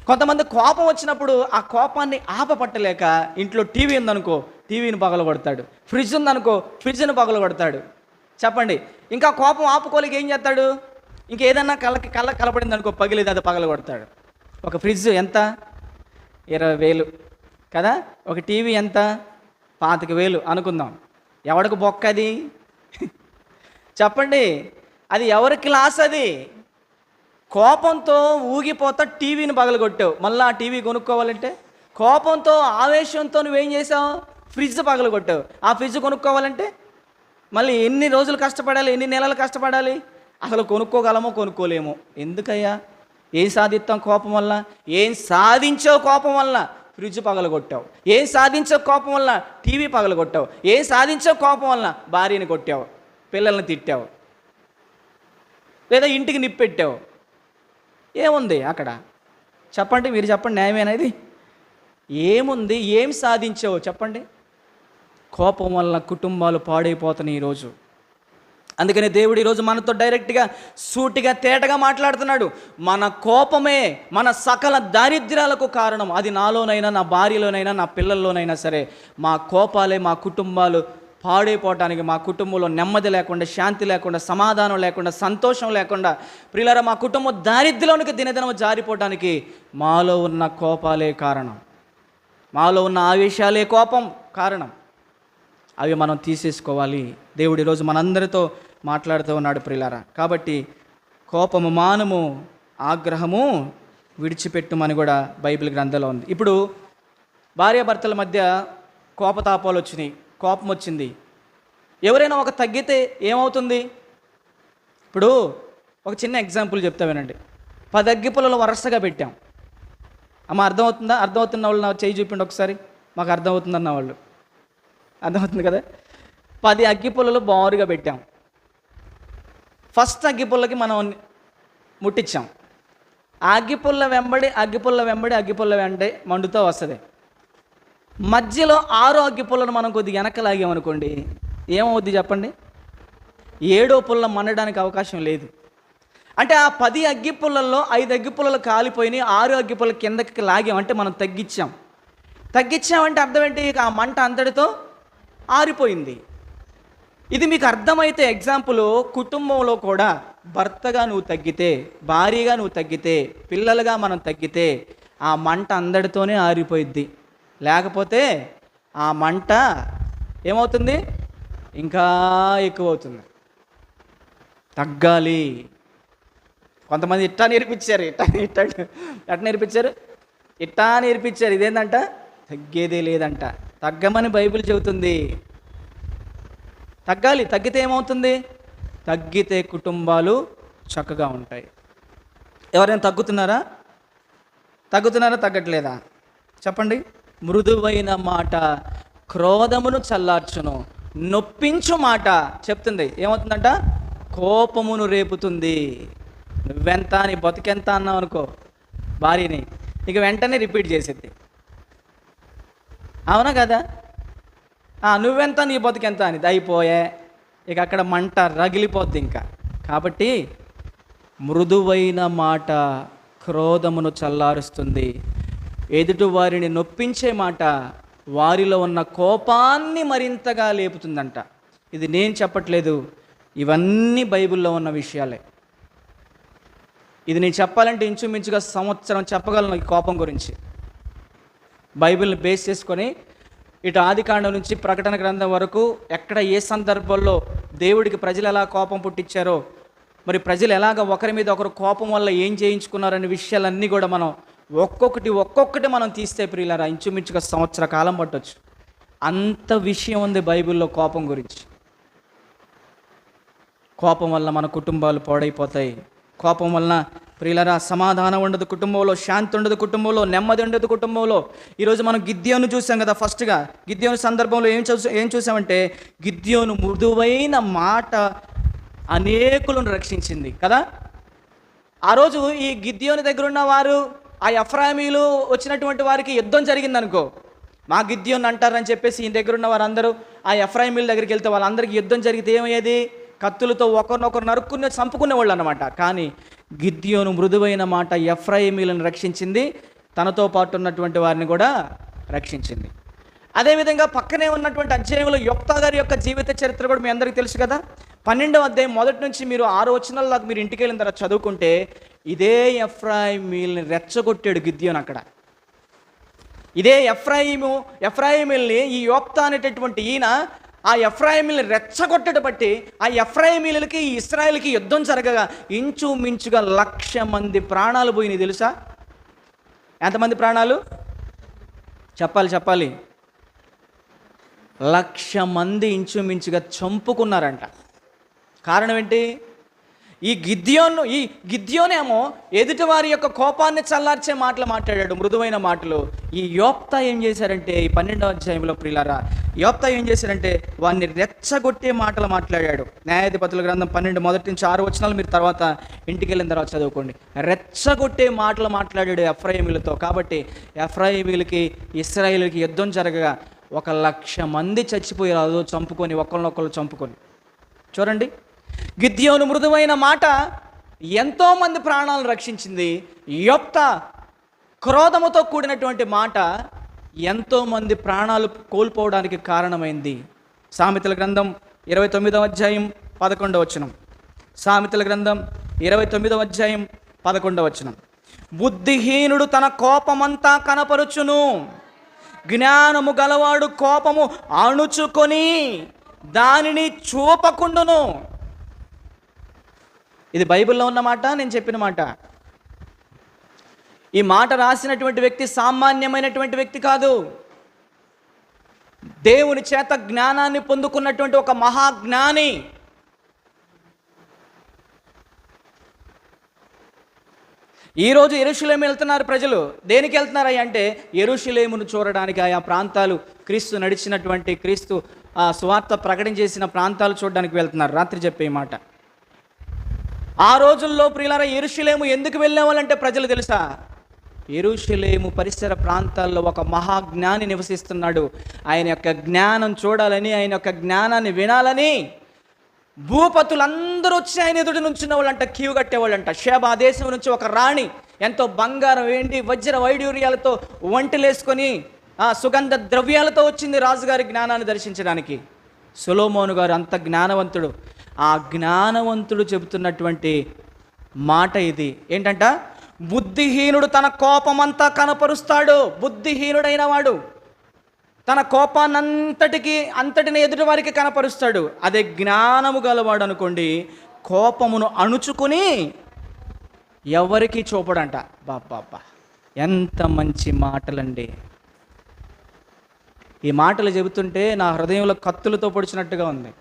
కొంతమంది కోపం వచ్చినప్పుడు ఆ కోపాన్ని ఆపపట్టలేక ఇంట్లో టీవీ ఉందనుకో టీవీని పగలగొడతాడు, ఫ్రిడ్జ్ ఉందనుకో ఫ్రిడ్జ్ని పగలగొడతాడు. చెప్పండి, ఇంకా కోపం ఆపుకోలేక ఏం చేస్తాడు? ఇంకేదన్నా కళ్ళ కలపడింది అనుకో పగిలిది, అది పగలగొడతాడు. ఒక ఫ్రిడ్జ్ ఎంత? 20,000 కదా. ఒక టీవీ ఎంత? 25,000 అనుకుందాం. ఎవడికి బొక్క అది? చెప్పండి, అది ఎవరికి లాస్? అది కోపంతో ఊగిపోతా టీవీని పగలగొట్టావు, మళ్ళీ ఆ టీవీ కొనుక్కోవాలంటే కోపంతో ఆవేశంతో నువ్వేం చేసావు? ఫ్రిడ్జ్ పగలగొట్టావు. ఆ ఫ్రిడ్జ్ కొనుక్కోవాలంటే మళ్ళీ ఎన్ని రోజులు కష్టపడాలి, ఎన్ని నెలలు కష్టపడాలి? అసలు కొనుక్కోగలమో కొనుక్కోలేమో. ఎందుకయ్యా? ఏం సాధిస్తాం కోపం వల్ల? ఏం సాధించావు కోపం వల్ల? ఫ్రిడ్జ్ పగలగొట్టావు. ఏం సాధించావు కోపం వల్ల? టీవీ పగలగొట్టావు. ఏం సాధించావు కోపం వల్ల? భార్యని కొట్టావు, పిల్లల్ని తిట్టావు, లేదా ఇంటికి నిప్పెట్టావు. ఏముంది అక్కడ? చెప్పండి, మీరు చెప్పండి, న్యాయమేనా ఇది? ఏముంది? ఏం సాధించావు చెప్పండి? కోపం వల్ల కుటుంబాలు పాడైపోతున్నాయి ఈరోజు. అందుకని దేవుడు ఈరోజు మనతో డైరెక్ట్గా సూటిగా తేటగా మాట్లాడుతున్నాడు. మన కోపమే మన సకల దారిద్ర్యాలకు కారణం. అది నాలోనైనా, నా భార్యలోనైనా, నా పిల్లల్లోనైనా సరే, మా కోపాలే మా కుటుంబాలు పాడైపోవటానికి, మా కుటుంబంలో నెమ్మది లేకుండా, శాంతి లేకుండా, సమాధానం లేకుండా, సంతోషం లేకుండా, ప్రియులారా మా కుటుంబం దారిద్ర్యంలోనికి దినదినం జారిపోవటానికి మాలో ఉన్న కోపాలే కారణం. మాలో ఉన్న ఆవేశాలే కోపం కారణం. అవి మనం తీసేసుకోవాలి. దేవుడు ఈరోజు మనందరితో మాట్లాడుతూ ఉన్నాడు ప్రియులారా. కాబట్టి కోపము మానము, ఆగ్రహము విడిచిపెట్టుమని కూడా బైబిల్ గ్రంథంలో ఉంది. ఇప్పుడు భార్యాభర్తల మధ్య కోపతాపాలు వచ్చినాయి, కోపం వచ్చింది. ఎవరైనా ఒక తగ్గితే ఏమవుతుంది? ఇప్పుడు ఒక చిన్న ఎగ్జాంపుల్ చెప్తా వినండి. 10 అగ్గిపుల్లలు వరుసగా పెట్టాం. అమ్మ అర్థమవుతుందా? అర్థమవుతున్న వాళ్ళు నాకు చేయి చూపిండి ఒకసారి. మాకు అర్థమవుతుందన్న వాళ్ళు. అర్థమవుతుంది కదా? 10 అగ్గిపుల్లలు బారుగా పెట్టాం. ఫస్ట్ అగ్గిపుల్లకి మనం ముట్టించాం. ఆ అగ్గిపుల్ల వెంబడి మండుతూ వస్తుంది. మధ్యలో 6వ అగ్గిపుల్లను మనం కొద్దిగా వెనక లాగామనుకోండి, ఏమవుద్ది చెప్పండి? 7వ పుల్ల మండడానికి అవకాశం లేదు. అంటే ఆ 10 అగ్గిపుల్లల్లో 5 అగ్గిపుల్లలు కాలిపోయినాయి, 6 అగ్గిపుల్ల కిందకి లాగామంటే మనం తగ్గించామంటే అర్థం ఏంటి? ఇక ఆ మంట అంతటితో ఆరిపోయింది. ఇది మీకు అర్థమైతే ఎగ్జాంపుల్, కుటుంబంలో కూడా భర్తగా నువ్వు తగ్గితే, భార్యగా నువ్వు తగ్గితే, పిల్లలుగా మనం తగ్గితే ఆ మంట అందరితోనే ఆరిపోయిద్ది. లేకపోతే ఆ మంట ఏమవుతుంది? ఇంకా ఎక్కువ అవుతుంది. తగ్గాలి. కొంతమంది ఇట్టా నేర్పించారు, ఇదేంటంట? తగ్గేదే లేదంట. తగ్గమని బైబిల్ చెబుతుంది. తగ్గాలి. తగ్గితే ఏమవుతుంది? తగ్గితే కుటుంబాలు చక్కగా ఉంటాయి. ఎవరైనా తగ్గుతున్నారా? తగ్గట్లేదా? చెప్పండి. మృదువైన మాట క్రోధమును చల్లార్చును, నొప్పించు మాట చెప్తుంది ఏమవుతుందంట? కోపమును రేపుతుంది. నువ్వెంత, నీ బతుకెంత అన్నావు అనుకో భార్యని, ఇక వెంటనే రిపీట్ చేసేది. అవునా కదా? నువ్వెంత, నీ బతుకెంత అని అయిపోయే, ఇక అక్కడ మంట రగిలిపోద్ది ఇంకా. కాబట్టి మృదువైన మాట క్రోధమును చల్లారుస్తుంది. ఎదుటి వారిని నొప్పించే మాట వారిలో ఉన్న కోపాన్ని మరింతగా లేపుతుందంట. ఇది నేను చెప్పట్లేదు, ఇవన్నీ బైబిల్లో ఉన్న విషయాలే. ఇది నేను చెప్పాలంటే ఇంచుమించుగా సంవత్సరం చెప్పగలను ఈ కోపం గురించి. బైబిల్ని బేస్ చేసుకొని ఇటు ఆదికాండం నుంచి ప్రకటన గ్రంథం వరకు ఎక్కడ ఏ సందర్భంలో దేవుడికి ప్రజలు ఎలా కోపం పుట్టించారో, మరి ప్రజలు ఎలాగ ఒకరి మీద ఒకరు కోపం వల్ల ఏం చేయించుకున్నారనే విషయాలన్నీ కూడా మనం ఒక్కొక్కటి మనం తీస్తే ప్రియులారా ఇంచుమించుగా సంవత్సర కాలం పట్టొచ్చు. అంత విషయం ఉంది బైబిల్లో కోపం గురించి. కోపం వల్ల మన కుటుంబాలు పాడైపోతాయి, కోపం వలన ప్రియులరా సమాధానం ఉండదు కుటుంబంలో, శాంతి ఉండదు కుటుంబంలో, నెమ్మది ఉండదు కుటుంబంలో. ఈరోజు మనం గిద్యోను చూసాం కదా. ఫస్ట్గా గిద్యోను సందర్భంలో ఏం చూసామంటే, గిద్యోను మృదువైన మాట అనేకులను రక్షించింది కదా. ఆ రోజు ఈ గిద్యోను దగ్గర ఉన్న వారు, ఆ ఎఫ్రాయిమీలు వచ్చినటువంటి వారికి యుద్ధం జరిగిందనుకో, మా గిద్యోను అంటారని చెప్పేసి ఈయన దగ్గర ఉన్న వారందరూ ఆ ఎఫ్రాయిమీల దగ్గరికి వెళ్తే వాళ్ళందరికీ యుద్ధం జరిగితే ఏమయ్యేది, కత్తులతో ఒకరినొకరు నరుక్కునే చంపుకునేవాళ్ళు అన్నమాట. కానీ గిద్యోను మృదువైన మాట ఎఫ్రాయిమీలను రక్షించింది, తనతో పాటు ఉన్నటువంటి వారిని కూడా రక్షించింది. అదేవిధంగా పక్కనే ఉన్నటువంటి అధ్యాయంలో యొప్తా గారి యొక్క జీవిత చరిత్ర కూడా మీ అందరికీ తెలుసు కదా. 12వ అధ్యాయం మొదటి నుంచి మీరు 6 వచనాలకు మీరు ఇంటికి వెళ్ళిన తర్వాత చదువుకుంటే, ఇదే ఎఫ్రాయిమీల్ని రెచ్చగొట్టాడు గిద్యోను అక్కడ. ఇదే ఎఫ్రాయిమీల్ని ఈ యొప్తా అనేటటువంటి ఈయన ఆ ఎఫ్రాయిమీల్ని రెచ్చగొట్టడం బట్టి ఆ ఎఫ్రాయిమీలకి ఈ ఇశ్రాయేలుకి యుద్ధం జరగగా ఇంచుమించుగా 1,00,000 మంది ప్రాణాలు పోయినాయి తెలుసా. ఎంతమంది ప్రాణాలు చెప్పాలి 1,00,000 మంది ఇంచుమించుగా చంపుకున్నారంట. కారణం ఏంటి, ఈ గిద్యోనేమో ఎదుటి వారి యొక్క కోపాన్ని చల్లార్చే మాటలు మాట్లాడాడు, మృదువైన మాటలు. ఈ యొప్తా ఏం చేశారంటే, ఈ 12వ అధ్యాయంలో ప్రియులారా, యొప్తా ఏం చేశారంటే వాడిని రెచ్చగొట్టే మాటలు మాట్లాడాడు. న్యాయాధిపతుల గ్రంథం 12 మొదటి నుంచి 6 వచనాలు మీరు తర్వాత ఇంటికి వెళ్ళిన తర్వాత చదువుకోండి. రెచ్చగొట్టే మాటలు మాట్లాడాడు ఎఫ్రాయిమీలతో. కాబట్టి ఎఫ్రాయిమీలకి ఇశ్రాయేలుకి యుద్ధం జరగగా 1,00,000 మంది చచ్చిపోయారు, చంపుకొని ఒకరినొకరు చంపుకొని. చూడండి, గిద్యోను మృదువైన మాట ఎంతోమంది ప్రాణాలను రక్షించింది. యొప్తా క్రోధముతో కూడినటువంటి మాట ఎంతోమంది ప్రాణాలు కోల్పోవడానికి కారణమైంది. సామెతల గ్రంథం 29వ అధ్యాయం 11వ వచనం. సామెతల గ్రంథం 29వ అధ్యాయం 11వ వచనం. బుద్ధిహీనుడు తన కోపమంతా కనపరుచును, జ్ఞానము గలవాడు కోపము అణుచుకొని దానిని చూపకుండును. ఇది బైబిల్లో ఉన్న మాట, నేను చెప్పిన మాట. ఈ మాట రాసినటువంటి వ్యక్తి సామాన్యమైనటువంటి వ్యక్తి కాదు. దేవుని చేత జ్ఞానాన్ని పొందుకున్నటువంటి ఒక మహాజ్ఞాని. ఈరోజు యెరూషలేము వెళ్తున్నారు ప్రజలు. దేనికి వెళ్తున్నారయ్య అంటే, యెరూషలేమును చూడడానికి, ఆయా ప్రాంతాలు క్రీస్తు నడిచినటువంటి, క్రీస్తు సువార్త ప్రకటన చేసిన ప్రాంతాలు చూడడానికి వెళ్తున్నారు. రాత్రి చెప్పే మాట. ఆ రోజుల్లో ప్రియులారా యెరూషలేము ఎందుకు వెళ్ళేవాళ్ళంటే ప్రజలు తెలుసా, యెరూషలేము పరిసర ప్రాంతాల్లో ఒక మహాజ్ఞాని నివసిస్తున్నాడు. ఆయన యొక్క జ్ఞానం చూడాలని, ఆయన యొక్క జ్ఞానాన్ని వినాలని భూపతులందరూ వచ్చి ఆయన ఎదుటి నుంచిన వాళ్ళంట, క్యూ కట్టేవాళ్ళంట. షేబా దేశం నుంచి ఒక రాణి ఎంతో బంగారం, వెండి, వజ్ర వైడూర్యాలతో వంటలేసుకొని సుగంధ ద్రవ్యాలతో వచ్చింది రాజుగారి జ్ఞానాన్ని దర్శించడానికి. సొలొమోను గారు అంత జ్ఞానవంతుడు. ఆ జ్ఞానవంతుడు చెబుతున్నటువంటి మాట ఇది ఏంటంట, బుద్ధిహీనుడు తన కోపమంతా కనపరుస్తాడు. బుద్ధిహీనుడైన వాడు తన కోపాన్నంతటిని ఎదుటి వారికి కనపరుస్తాడు. అదే జ్ఞానము గలవాడు అనుకోండి, కోపమును అణుచుకుని ఎవరికి చూపడంట. బాబ్బా, ఎంత మంచి మాటలండి. ఈ మాటలు చెబుతుంటే నా హృదయంలో కత్తులతో పొడిచినట్టుగా ఉంది.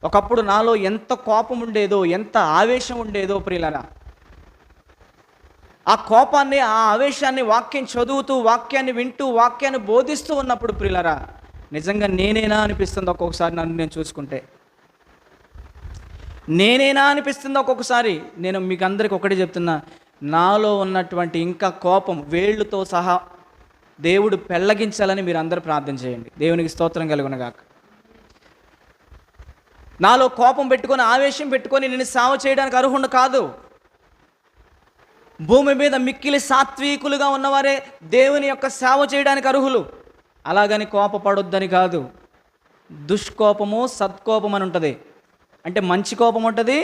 ఒకప్పుడు నాలో ఎంత కోపం ఉండేదో, ఎంత ఆవేశం ఉండేదో ప్రియులారా. ఆ కోపాన్ని, ఆ ఆవేశాన్ని వాక్యం చదువుతూ, వాక్యాన్ని వింటూ, వాక్యాన్ని బోధిస్తూ ఉన్నప్పుడు ప్రియులారా, నిజంగా నేనేనా అనిపిస్తుంది ఒక్కొక్కసారి. నన్ను నేను చూసుకుంటే నేనేనా అనిపిస్తుంది ఒక్కొక్కసారి. నేను మీకు అందరికి ఒకటే చెప్తున్నా, నాలో ఉన్నటువంటి ఇంకా కోపం వేళ్ళతో సహా దేవుడు పెళ్ళగించాలని మీరు అందరూ ప్రార్థన చేయండి. దేవునికి స్తోత్రం కలుగునుగాక. నాలో కోపం పెట్టుకొని, ఆవేశం పెట్టుకొని నేను సేవ చేయడానికి అర్హుడు కాదు. భూమి మీద మిక్కిలి సాత్వికులుగా ఉన్నవారే దేవుని యొక్క సేవ చేయడానికి అర్హులు. అలాగని కోపపడొద్దని కాదు. దుష్కోపము, సత్కోపం అని ఉంటుంది. అంటే మంచి కోపం ఉంటుంది,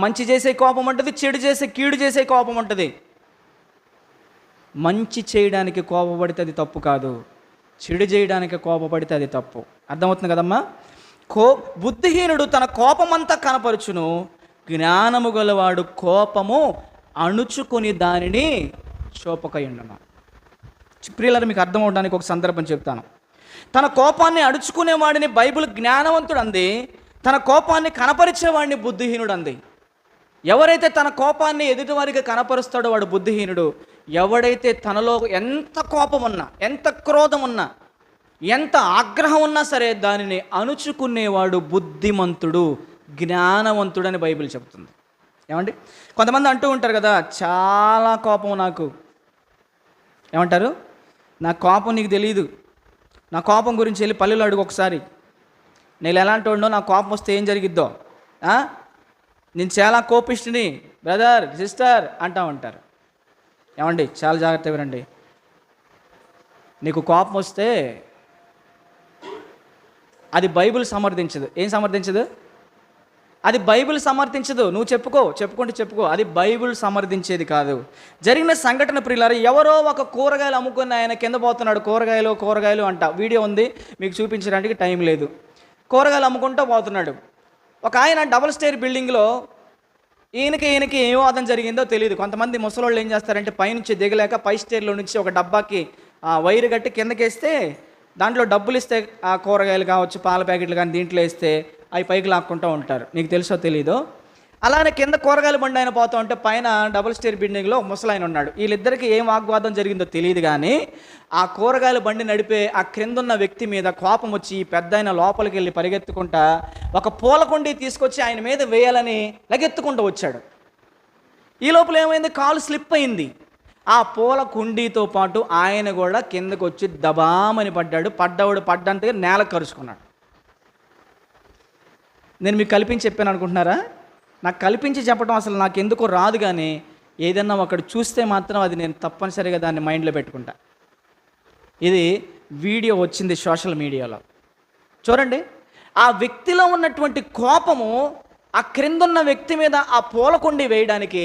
మంచి చేసే కోపం ఉంటుంది, చెడు చేసే, కీడు చేసే కోపం ఉంటుంది. మంచి చేయడానికి కోపపడితే అది తప్పు కాదు, చెడు చేయడానికి కోపపడితే అది తప్పు. అర్థమవుతుంది కదమ్మా. బుద్ధిహీనుడు తన కోపమంతా కనపరుచును, జ్ఞానము గలవాడు కోపము అణుచుకొని దానిని చూపకయుండును. ప్రియులారా, మీకు అర్థం అవడానికి ఒక సందర్భం చెప్తాను. తన కోపాన్ని అణుచుకునేవాడిని బైబిల్ జ్ఞానవంతుడు అంది, తన కోపాన్ని కనపరిచేవాడిని బుద్ధిహీనుడు అంది. ఎవరైతే తన కోపాన్ని ఎదుటివారికి కనపరుస్తాడో వాడు బుద్ధిహీనుడు. ఎవడైతే తనలో ఎంత కోపం ఉన్నా, ఎంత క్రోధం ఉన్నా, ఎంత ఆగ్రహం ఉన్నా సరే దానిని అణుచుకునేవాడు బుద్ధిమంతుడు, జ్ఞానవంతుడు అని బైబిల్ చెబుతుంది. ఏమండి, కొంతమంది అంటూ ఉంటారు కదా, చాలా కోపం నాకు. ఏమంటారు? నా కోపం నీకు తెలియదు. నా కోపం గురించి వెళ్ళి పల్లెలు అడుగు ఒకసారి. నేను ఎలాంటి వాడినో, నా కోపం వస్తే ఏం జరిగిద్దో. నేను చాలా కోపిష్టిని బ్రదర్ సిస్టర్ అంటూ ఉంటారు. ఏమండి, చాలా జాగ్రత్తగా వినండి. నీకు కోపం వస్తే అది బైబిల్ సమర్థించదు. ఏం సమర్థించదు? అది బైబిల్ సమర్థించదు. నువ్వు చెప్పుకో, అది బైబిల్ సమర్థించేది కాదు. జరిగిన సంఘటన ప్రియులారా, ఎవరో ఒక కూరగాయలు అమ్ముకుని ఆయన కింద పోతున్నాడు. కూరగాయలు అంట. వీడియో ఉంది, మీకు చూపించడానికి టైం లేదు. కూరగాయలు అమ్ముకుంటూ పోతున్నాడు. ఒక ఆయన డబుల్ స్టేర్ బిల్డింగ్లో ఈయనకి ఏం వాదం జరిగిందో తెలియదు. కొంతమంది ముసలోళ్ళు ఏం చేస్తారంటే పైనుంచి దిగలేక పై స్టేర్లో నుంచి ఒక డబ్బాకి వైరు కట్టి కిందకేస్తే దాంట్లో డబ్బులు ఇస్తే ఆ కూరగాయలు కావచ్చు, పాల ప్యాకెట్లు కానీ దీంట్లో వేస్తే అవి పైకి లాక్కుంటూ ఉంటారు. నీకు తెలుసో తెలీదో. అలానే కింద కూరగాయల బండి ఆయన పోతూ ఉంటే పైన డబుల్ స్టేర్ బిల్డింగ్లో ముసలాయన ఉన్నాడు. వీళ్ళిద్దరికి ఏం వాగ్వాదం జరిగిందో తెలియదు, కానీ ఆ కూరగాయల బండి నడిపే ఆ క్రిందున్న వ్యక్తి మీద కోపం వచ్చి పెద్ద ఆయన లోపలికి వెళ్ళి పరిగెత్తుకుంటా ఒక పూలకుండి తీసుకొచ్చి ఆయన మీద వేయాలని లగెత్తుకుంటూ వచ్చాడు. ఈ లోపల ఏమైంది? కాలు స్లిప్ అయింది. ఆ పూల కుండీతో పాటు ఆయన కూడా కిందకు వచ్చి దబామని పడ్డాడు. పడ్డంతగా నేల కరుచుకున్నాడు. నేను మీకు కల్పించి చెప్పాను అనుకుంటున్నారా? నాకు కల్పించి చెప్పడం అసలు నాకు ఎందుకో రాదు, కానీ ఏదన్నా ఒకటి చూస్తే మాత్రం అది నేను తప్పనిసరిగా దాన్ని మైండ్లో పెట్టుకుంటా. ఇది వీడియో వచ్చింది సోషల్ మీడియాలో. చూడండి, ఆ వ్యక్తిలో ఉన్నటువంటి కోపము ఆ క్రిందున్న వ్యక్తి మీద ఆ పూలకుండి వేయడానికి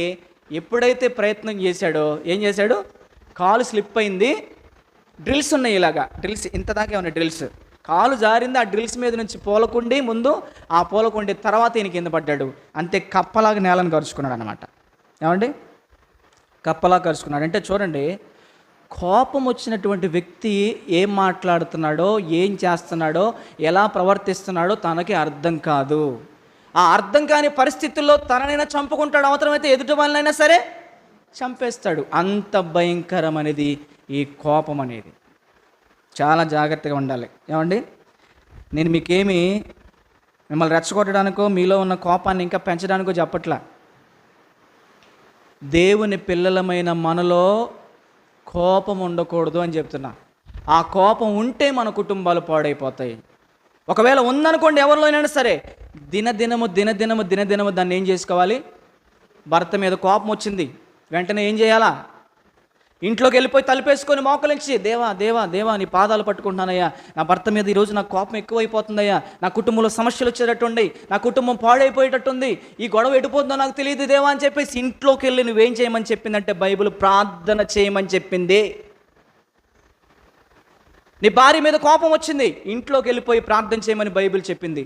ఎప్పుడైతే ప్రయత్నం చేశాడో, ఏం చేశాడు? కాలు స్లిప్ అయింది. డ్రిల్స్ ఉన్నాయి, ఇలాగా డ్రిల్స్ ఇంత దాకా ఉన్నాయి డ్రిల్స్. కాలు జారింది. ఆ డ్రిల్స్ మీద నుంచి పూలకుండి ముందు, ఆ పూలకుండి తర్వాత ఈయన కింద పడ్డాడు. అంతే, కప్పలాగా నేలను కరుచుకున్నాడు అనమాట. ఏమండి, కప్పలా కరుచుకున్నాడు. అంటే చూడండి, కోపం వచ్చినటువంటి వ్యక్తి ఏం మాట్లాడుతున్నాడో, ఏం చేస్తున్నాడో, ఎలా ప్రవర్తిస్తున్నాడో తనకి అర్థం కాదు. ఆ అర్థం కాని పరిస్థితుల్లో తననైనా చంపుకుంటాడు, అవసరమైతే ఎదుటి వాళ్ళనైనా సరే చంపేస్తాడు. అంత భయంకరమనేది ఈ కోపం అనేది. చాలా జాగ్రత్తగా ఉండాలి. ఏమండి, నేను మీకేమి మిమ్మల్ని రెచ్చగొట్టడానికో మీలో ఉన్న కోపాన్ని ఇంకా పెంచడానికో చెప్పట్లా. దేవుని పిల్లలమైన మనలో కోపం ఉండకూడదు అని చెప్తున్నా. ఆ కోపం ఉంటే మన కుటుంబాలు పాడైపోతాయి. ఒకవేళ ఉందనుకోండి ఎవరిలోనైనా సరే, దినదినము దాన్ని ఏం చేసుకోవాలి? భర్త మీద కోపం వచ్చింది వెంటనే ఏం చేయాలా? ఇంట్లోకి వెళ్ళిపోయి తలుపేసుకొని మోకలించి, దేవా దేవా దేవా నీ పాదాలు పట్టుకుంటున్నానయ్యా, నా భర్త మీద ఈరోజు నాకు కోపం ఎక్కువైపోతుందయ్యా, నా కుటుంబంలో సమస్యలు వచ్చేటట్టుంది, నా కుటుంబం పాడైపోయేటట్టుంది, ఈ గొడవ ఎడిపోతుందో నాకు తెలియదు దేవా అని చెప్పేసి ఇంట్లోకి వెళ్ళి నువ్వేం చేయమని చెప్పిందంటే బైబిల్ ప్రార్థన చేయమని చెప్పింది. నీ భార్య మీద కోపం వచ్చింది, ఇంట్లోకి వెళ్ళిపోయి ప్రార్థన చేయమని బైబిల్ చెప్పింది.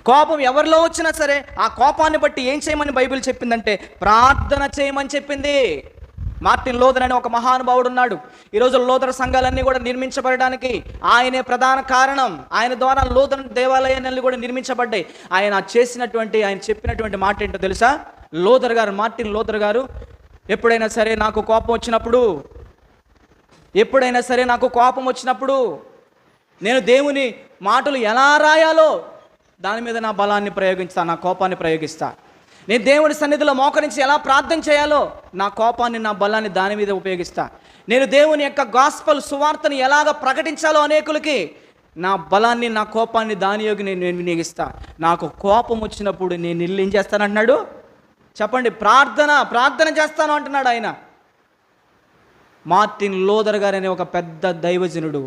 కోపం ఎవరిలో వచ్చినా సరే ఆ కోపాన్ని బట్టి ఏం చేయమని బైబిల్ చెప్పిందంటే ప్రార్థన చేయమని చెప్పింది. మార్టిన్ లూథర్ అనే ఒక మహానుభావుడు ఉన్నాడు. ఈరోజు లూథర్ సంఘాలన్నీ కూడా నిర్మించబడడానికి ఆయనే ప్రధాన కారణం. ఆయన ద్వారా లూథర్ దేవాలయాలన్నీ కూడా నిర్మించబడ్డాయి. ఆయన చెప్పినటువంటి మాట ఏంటో తెలుసా? మార్టిన్ లూథర్ గారు ఎప్పుడైనా సరే నాకు కోపం వచ్చినప్పుడు నేను దేవుని మాటలు ఎలా రాయాలో దాని మీద నా బలాన్ని ప్రయోగిస్తా, నా కోపాన్ని ప్రయోగిస్తా. నేను దేవుడి సన్నిధిలో మోకరించి ఎలా ప్రార్థన చేయాలో నా కోపాన్ని, నా బలాన్ని దాని మీద ఉపయోగిస్తా. నేను దేవుని యొక్క గాస్పల్ సువార్తని ఎలాగ ప్రకటించాలో అనేకులకి నా బలాన్ని, నా కోపాన్ని దాని యోగి నేను వినియోగిస్తా. నాకు కోపం వచ్చినప్పుడు నేను ఇల్లు ఏం చేస్తానంటున్నాడు? చెప్పండి, ప్రార్థన చేస్తాను అంటున్నాడు ఆయన. మార్టిన్ లూథర్ గారు అనే ఒక పెద్ద దైవజనుడు,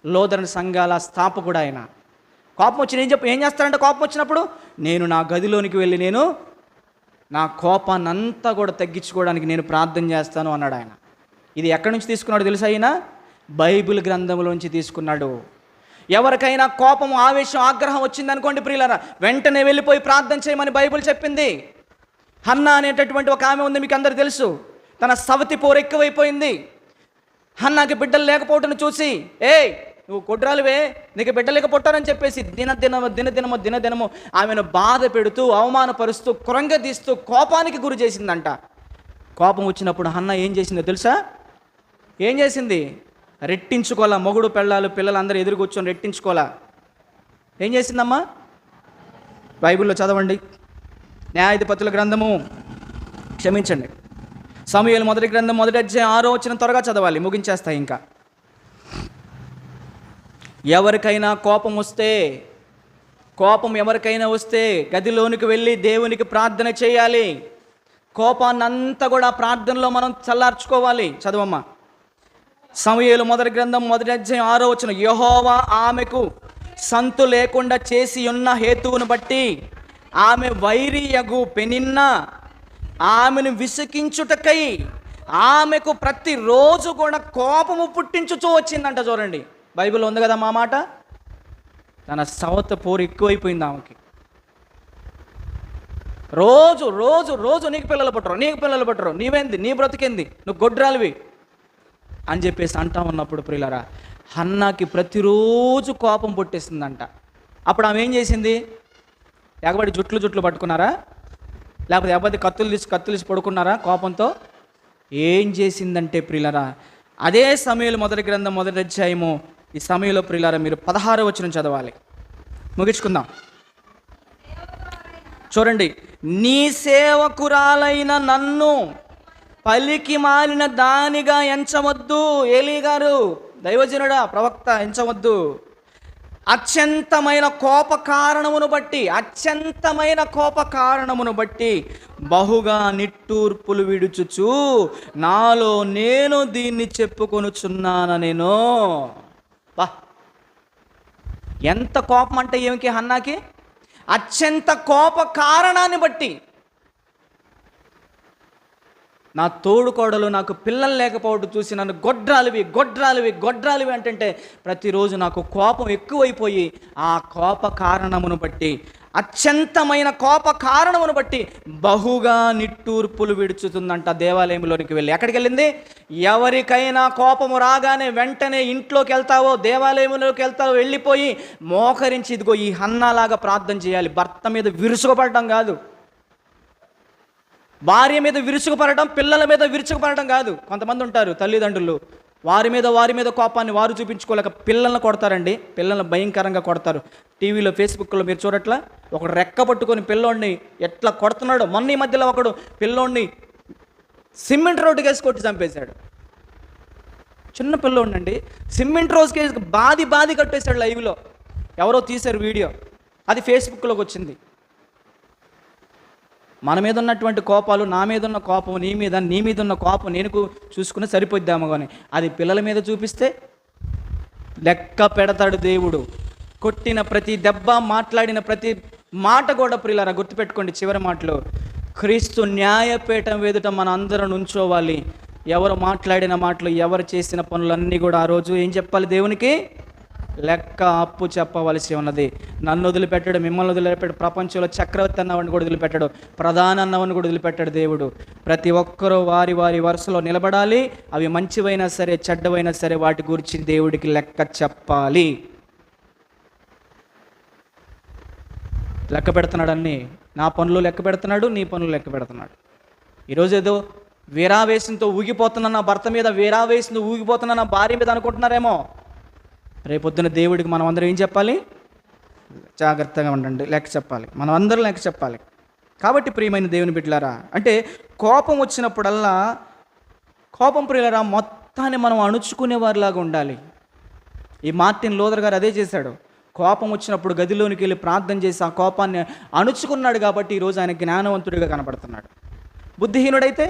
లూథరన్ సంఘాల స్థాపకుడు ఆయన. కోపం వచ్చి ఏం చేస్తారంటే కోపం వచ్చినప్పుడు నేను నా గదిలోనికి వెళ్ళి నేను నా కోపాన్ని అంతా కూడా తగ్గించుకోవడానికి నేను ప్రార్థన చేస్తాను అన్నాడు ఆయన. ఇది ఎక్కడి నుంచి తీసుకున్నాడు తెలుసా? ఆయన బైబిల్ గ్రంథంలోంచి తీసుకున్నాడు. ఎవరికైనా కోపం, ఆవేశం, ఆగ్రహం వచ్చిందనుకోండి ప్రియులారా, వెంటనే వెళ్ళిపోయి ప్రార్థన చేయమని బైబిల్ చెప్పింది. హన్నా అనేటటువంటి ఒక ఆమె ఉంది, మీకు అందరు తెలుసు. తన సవతి పోరు ఎక్కువైపోయింది. హన్నాకి బిడ్డలు లేకపోవటం చూసి, నువ్వు గొడ్రాలివే, నీకు బిడ్డలేక పుట్టారని చెప్పేసి దినదినము ఆమెను బాధ పెడుతూ, అవమానపరుస్తూ, కృంగదీస్తూ, కోపానికి గురి చేసిందంట. కోపం వచ్చినప్పుడు హన్న ఏం చేసిందో తెలుసా? ఏం చేసింది? రెట్టించుకోవాలా. మొగుడు పిల్లలందరూ ఎదురు కూర్చొని రెట్టించుకోవాలా. ఏం చేసిందమ్మా? బైబిల్లో చదవండి. న్యాయాధిపతుల గ్రంథము, క్షమించండి, సమూయేలు మొదటి గ్రంథం 1వ అధ్యాయం 6వ వచనం త్వరగా చదవాలి, ముగించేస్తాయి. ఇంకా ఎవరికైనా కోపం ఎవరికైనా వస్తే గదిలోనికి వెళ్ళి దేవునికి ప్రార్థన చేయాలి. కోపాన్ని అంతా కూడా ప్రార్థనలో మనం చల్లార్చుకోవాలి. చదవమ్మా. సమూయేలు మొదటి గ్రంథం 1వ అధ్యాయం 6వ వచనం. యెహోవా ఆమెకు సంతు లేకుండా చేసి ఉన్న హేతువును బట్టి ఆమె వైరియగు పెనిన్న ఆమెను విసికించుటకై ఆమెకు ప్రతిరోజు కూడా కోపము పుట్టించుచూ వచ్చిందంట. చూడండి, బైబిల్లో ఉంది కదా మా మాట. తన సవత పోరు ఎక్కువైపోయింది ఆమెకి. రోజు రోజు రోజు నీకు పిల్లలు పుట్టరు, నీవేంది, నీ బ్రతికేంది, నువ్వు గొడ్రాలివి అని చెప్పేసి అంటా ఉన్నప్పుడు ప్రియులారా, హన్నాకి ప్రతిరోజు కోపం పుట్టేస్తుందంట. అప్పుడు ఆమె ఏం చేసింది? ఎగబడి జుట్లు పట్టుకున్నారా? లేకపోతే ఎగబడి కత్తులు తీసి పడుకున్నారా కోపంతో? ఏం చేసిందంటే ప్రియులారా, అదే సమయంలో మొదటి గ్రంథం 1వ అధ్యాయము, ఈ సమయంలో ప్రియులారా మీరు 16వ వచనం చదవాలి, ముగించుకుందాం. చూడండి. నీ సేవకురాలైన నన్ను పలికి మాలిన దానిగా ఎంచవద్దు. ఏలీ గారు, దైవజనుడా, ప్రవక్త, ఎంచవద్దు. అత్యంతమైన కోప కారణమును బట్టి బహుగా నిట్టూర్పులు విడుచుచు నాలో నేను దీన్ని చెప్పుకొనుచున్నాను. నేను ఎంత కోపం అంటే ఏమికి హన్నాకి? అత్యంత కోప కారణాన్ని బట్టి. నా తోడుకోడలు నాకు పిల్లలు లేకపోవడం చూసి నన్ను గొడ్రాలివి అంటే ప్రతిరోజు నాకు కోపం ఎక్కువైపోయి ఆ కోప కారణమును బట్టి, అత్యంతమైన కోప కారణమును బట్టి బహుగా నిట్టూర్పులు విడుచుతుందంట. దేవాలయంలోనికి వెళ్ళి ఎక్కడికి వెళ్ళింది? ఎవరికైనా కోపము రాగానే వెంటనే ఇంట్లోకి వెళ్తావో, దేవాలయంలోకి వెళ్తావో, వెళ్ళిపోయి మోకరించి ఇదిగో ఈ హన్నాలాగా ప్రార్థన చేయాలి. భర్త మీద విరుసుకుపడటం కాదు, భార్య మీద విరుచుకుపడటం, పిల్లల మీద విరుచుకుపడటం కాదు. కొంతమంది ఉంటారు తల్లిదండ్రులు, వారి మీద కోపాన్ని వారు చూపించుకోలేక పిల్లల్ని కొడతారండి. పిల్లల్ని భయంకరంగా కొడతారు. టీవీలో, ఫేస్బుక్లో మీరు చూడట్లా, ఒకడు రెక్క పట్టుకొని పిల్లోడిని ఎట్లా కొడుతున్నాడు. మొన్న ఈ మధ్యలో ఒకడు పిల్లోడిని సిమెంట్ రోడ్డుకి వేసి కొట్టి చంపేశాడు. చిన్న పిల్లోడినండి, సిమెంట్ రోజుకి బాది కట్టేశాడు లైవ్లో. ఎవరో తీశారు వీడియో, అది ఫేస్బుక్లోకి వచ్చింది. మన మీద ఉన్నటువంటి కోపాలు, నా మీద ఉన్న కోపం నీ మీద ఉన్న కోపం నేను చూసుకుని సరిపోద్దాము. కానీ అది పిల్లల మీద చూపిస్తే లెక్క పెడతాడు దేవుడు. కొట్టిన ప్రతి దెబ్బ, మాట్లాడిన ప్రతి మాట కూడా ప్రియులారా గుర్తుపెట్టుకోండి. చివరి మాటలు, క్రీస్తు న్యాయపీఠం ఎదుట మన అందరం ఉంచోవాలి. ఎవరు మాట్లాడిన మాటలు, ఎవరు చేసిన పనులన్నీ కూడా ఆ రోజు ఏం చెప్పాలి? దేవునికి లెక్క అప్పు చెప్పవలసి ఉన్నది. నన్ను వదిలిపెట్టాడు, మిమ్మల్ని వదిలిపెట్టాడు, ప్రపంచంలో చక్రవర్తి అన్నవాడిని కూడా వదిలిపెట్టాడు, ప్రధాన అన్నవాడిని కూడా వదిలిపెట్టాడు దేవుడు. ప్రతి ఒక్కరూ వారి వరుసలో నిలబడాలి. అవి మంచివైనా సరే, చెడ్డవైనా సరే, వాటి గురించి దేవుడికి లెక్క చెప్పాలి. లెక్క పెడుతున్నాడన్ని, నా పనులు లెక్క పెడుతున్నాడు, నీ పనులు లెక్క పెడుతున్నాడు. ఈరోజు ఏదో వీరావేశంతో ఊగిపోతున్నా నా భర్త మీద, వీరావేశంతో ఊగిపోతున్నా నా భార్య మీద అనుకుంటున్నారేమో. రేపొద్దున దేవుడికి మనం అందరం ఏం చెప్పాలి? జాగ్రత్తగా ఉండండి, లెక్క చెప్పాలి. మనం అందరం లెక్క చెప్పాలి. కాబట్టి ప్రియమైన దేవుని బిడ్డలారా, అంటే కోపం వచ్చినప్పుడల్లా, కోపం ప్రియులారా మొత్తాన్ని మనం అణుచుకునే వారిలాగా ఉండాలి. ఈ మార్టిన్ లూథర్ గారు అదే చేశాడు. కోపం వచ్చినప్పుడు గదిలోనికి వెళ్ళి ప్రార్థన చేసి ఆ కోపాన్ని అణుచుకున్నాడు. కాబట్టి ఈరోజు ఆయన జ్ఞానవంతుడిగా కనబడుతున్నాడు. బుద్ధిహీనుడైతే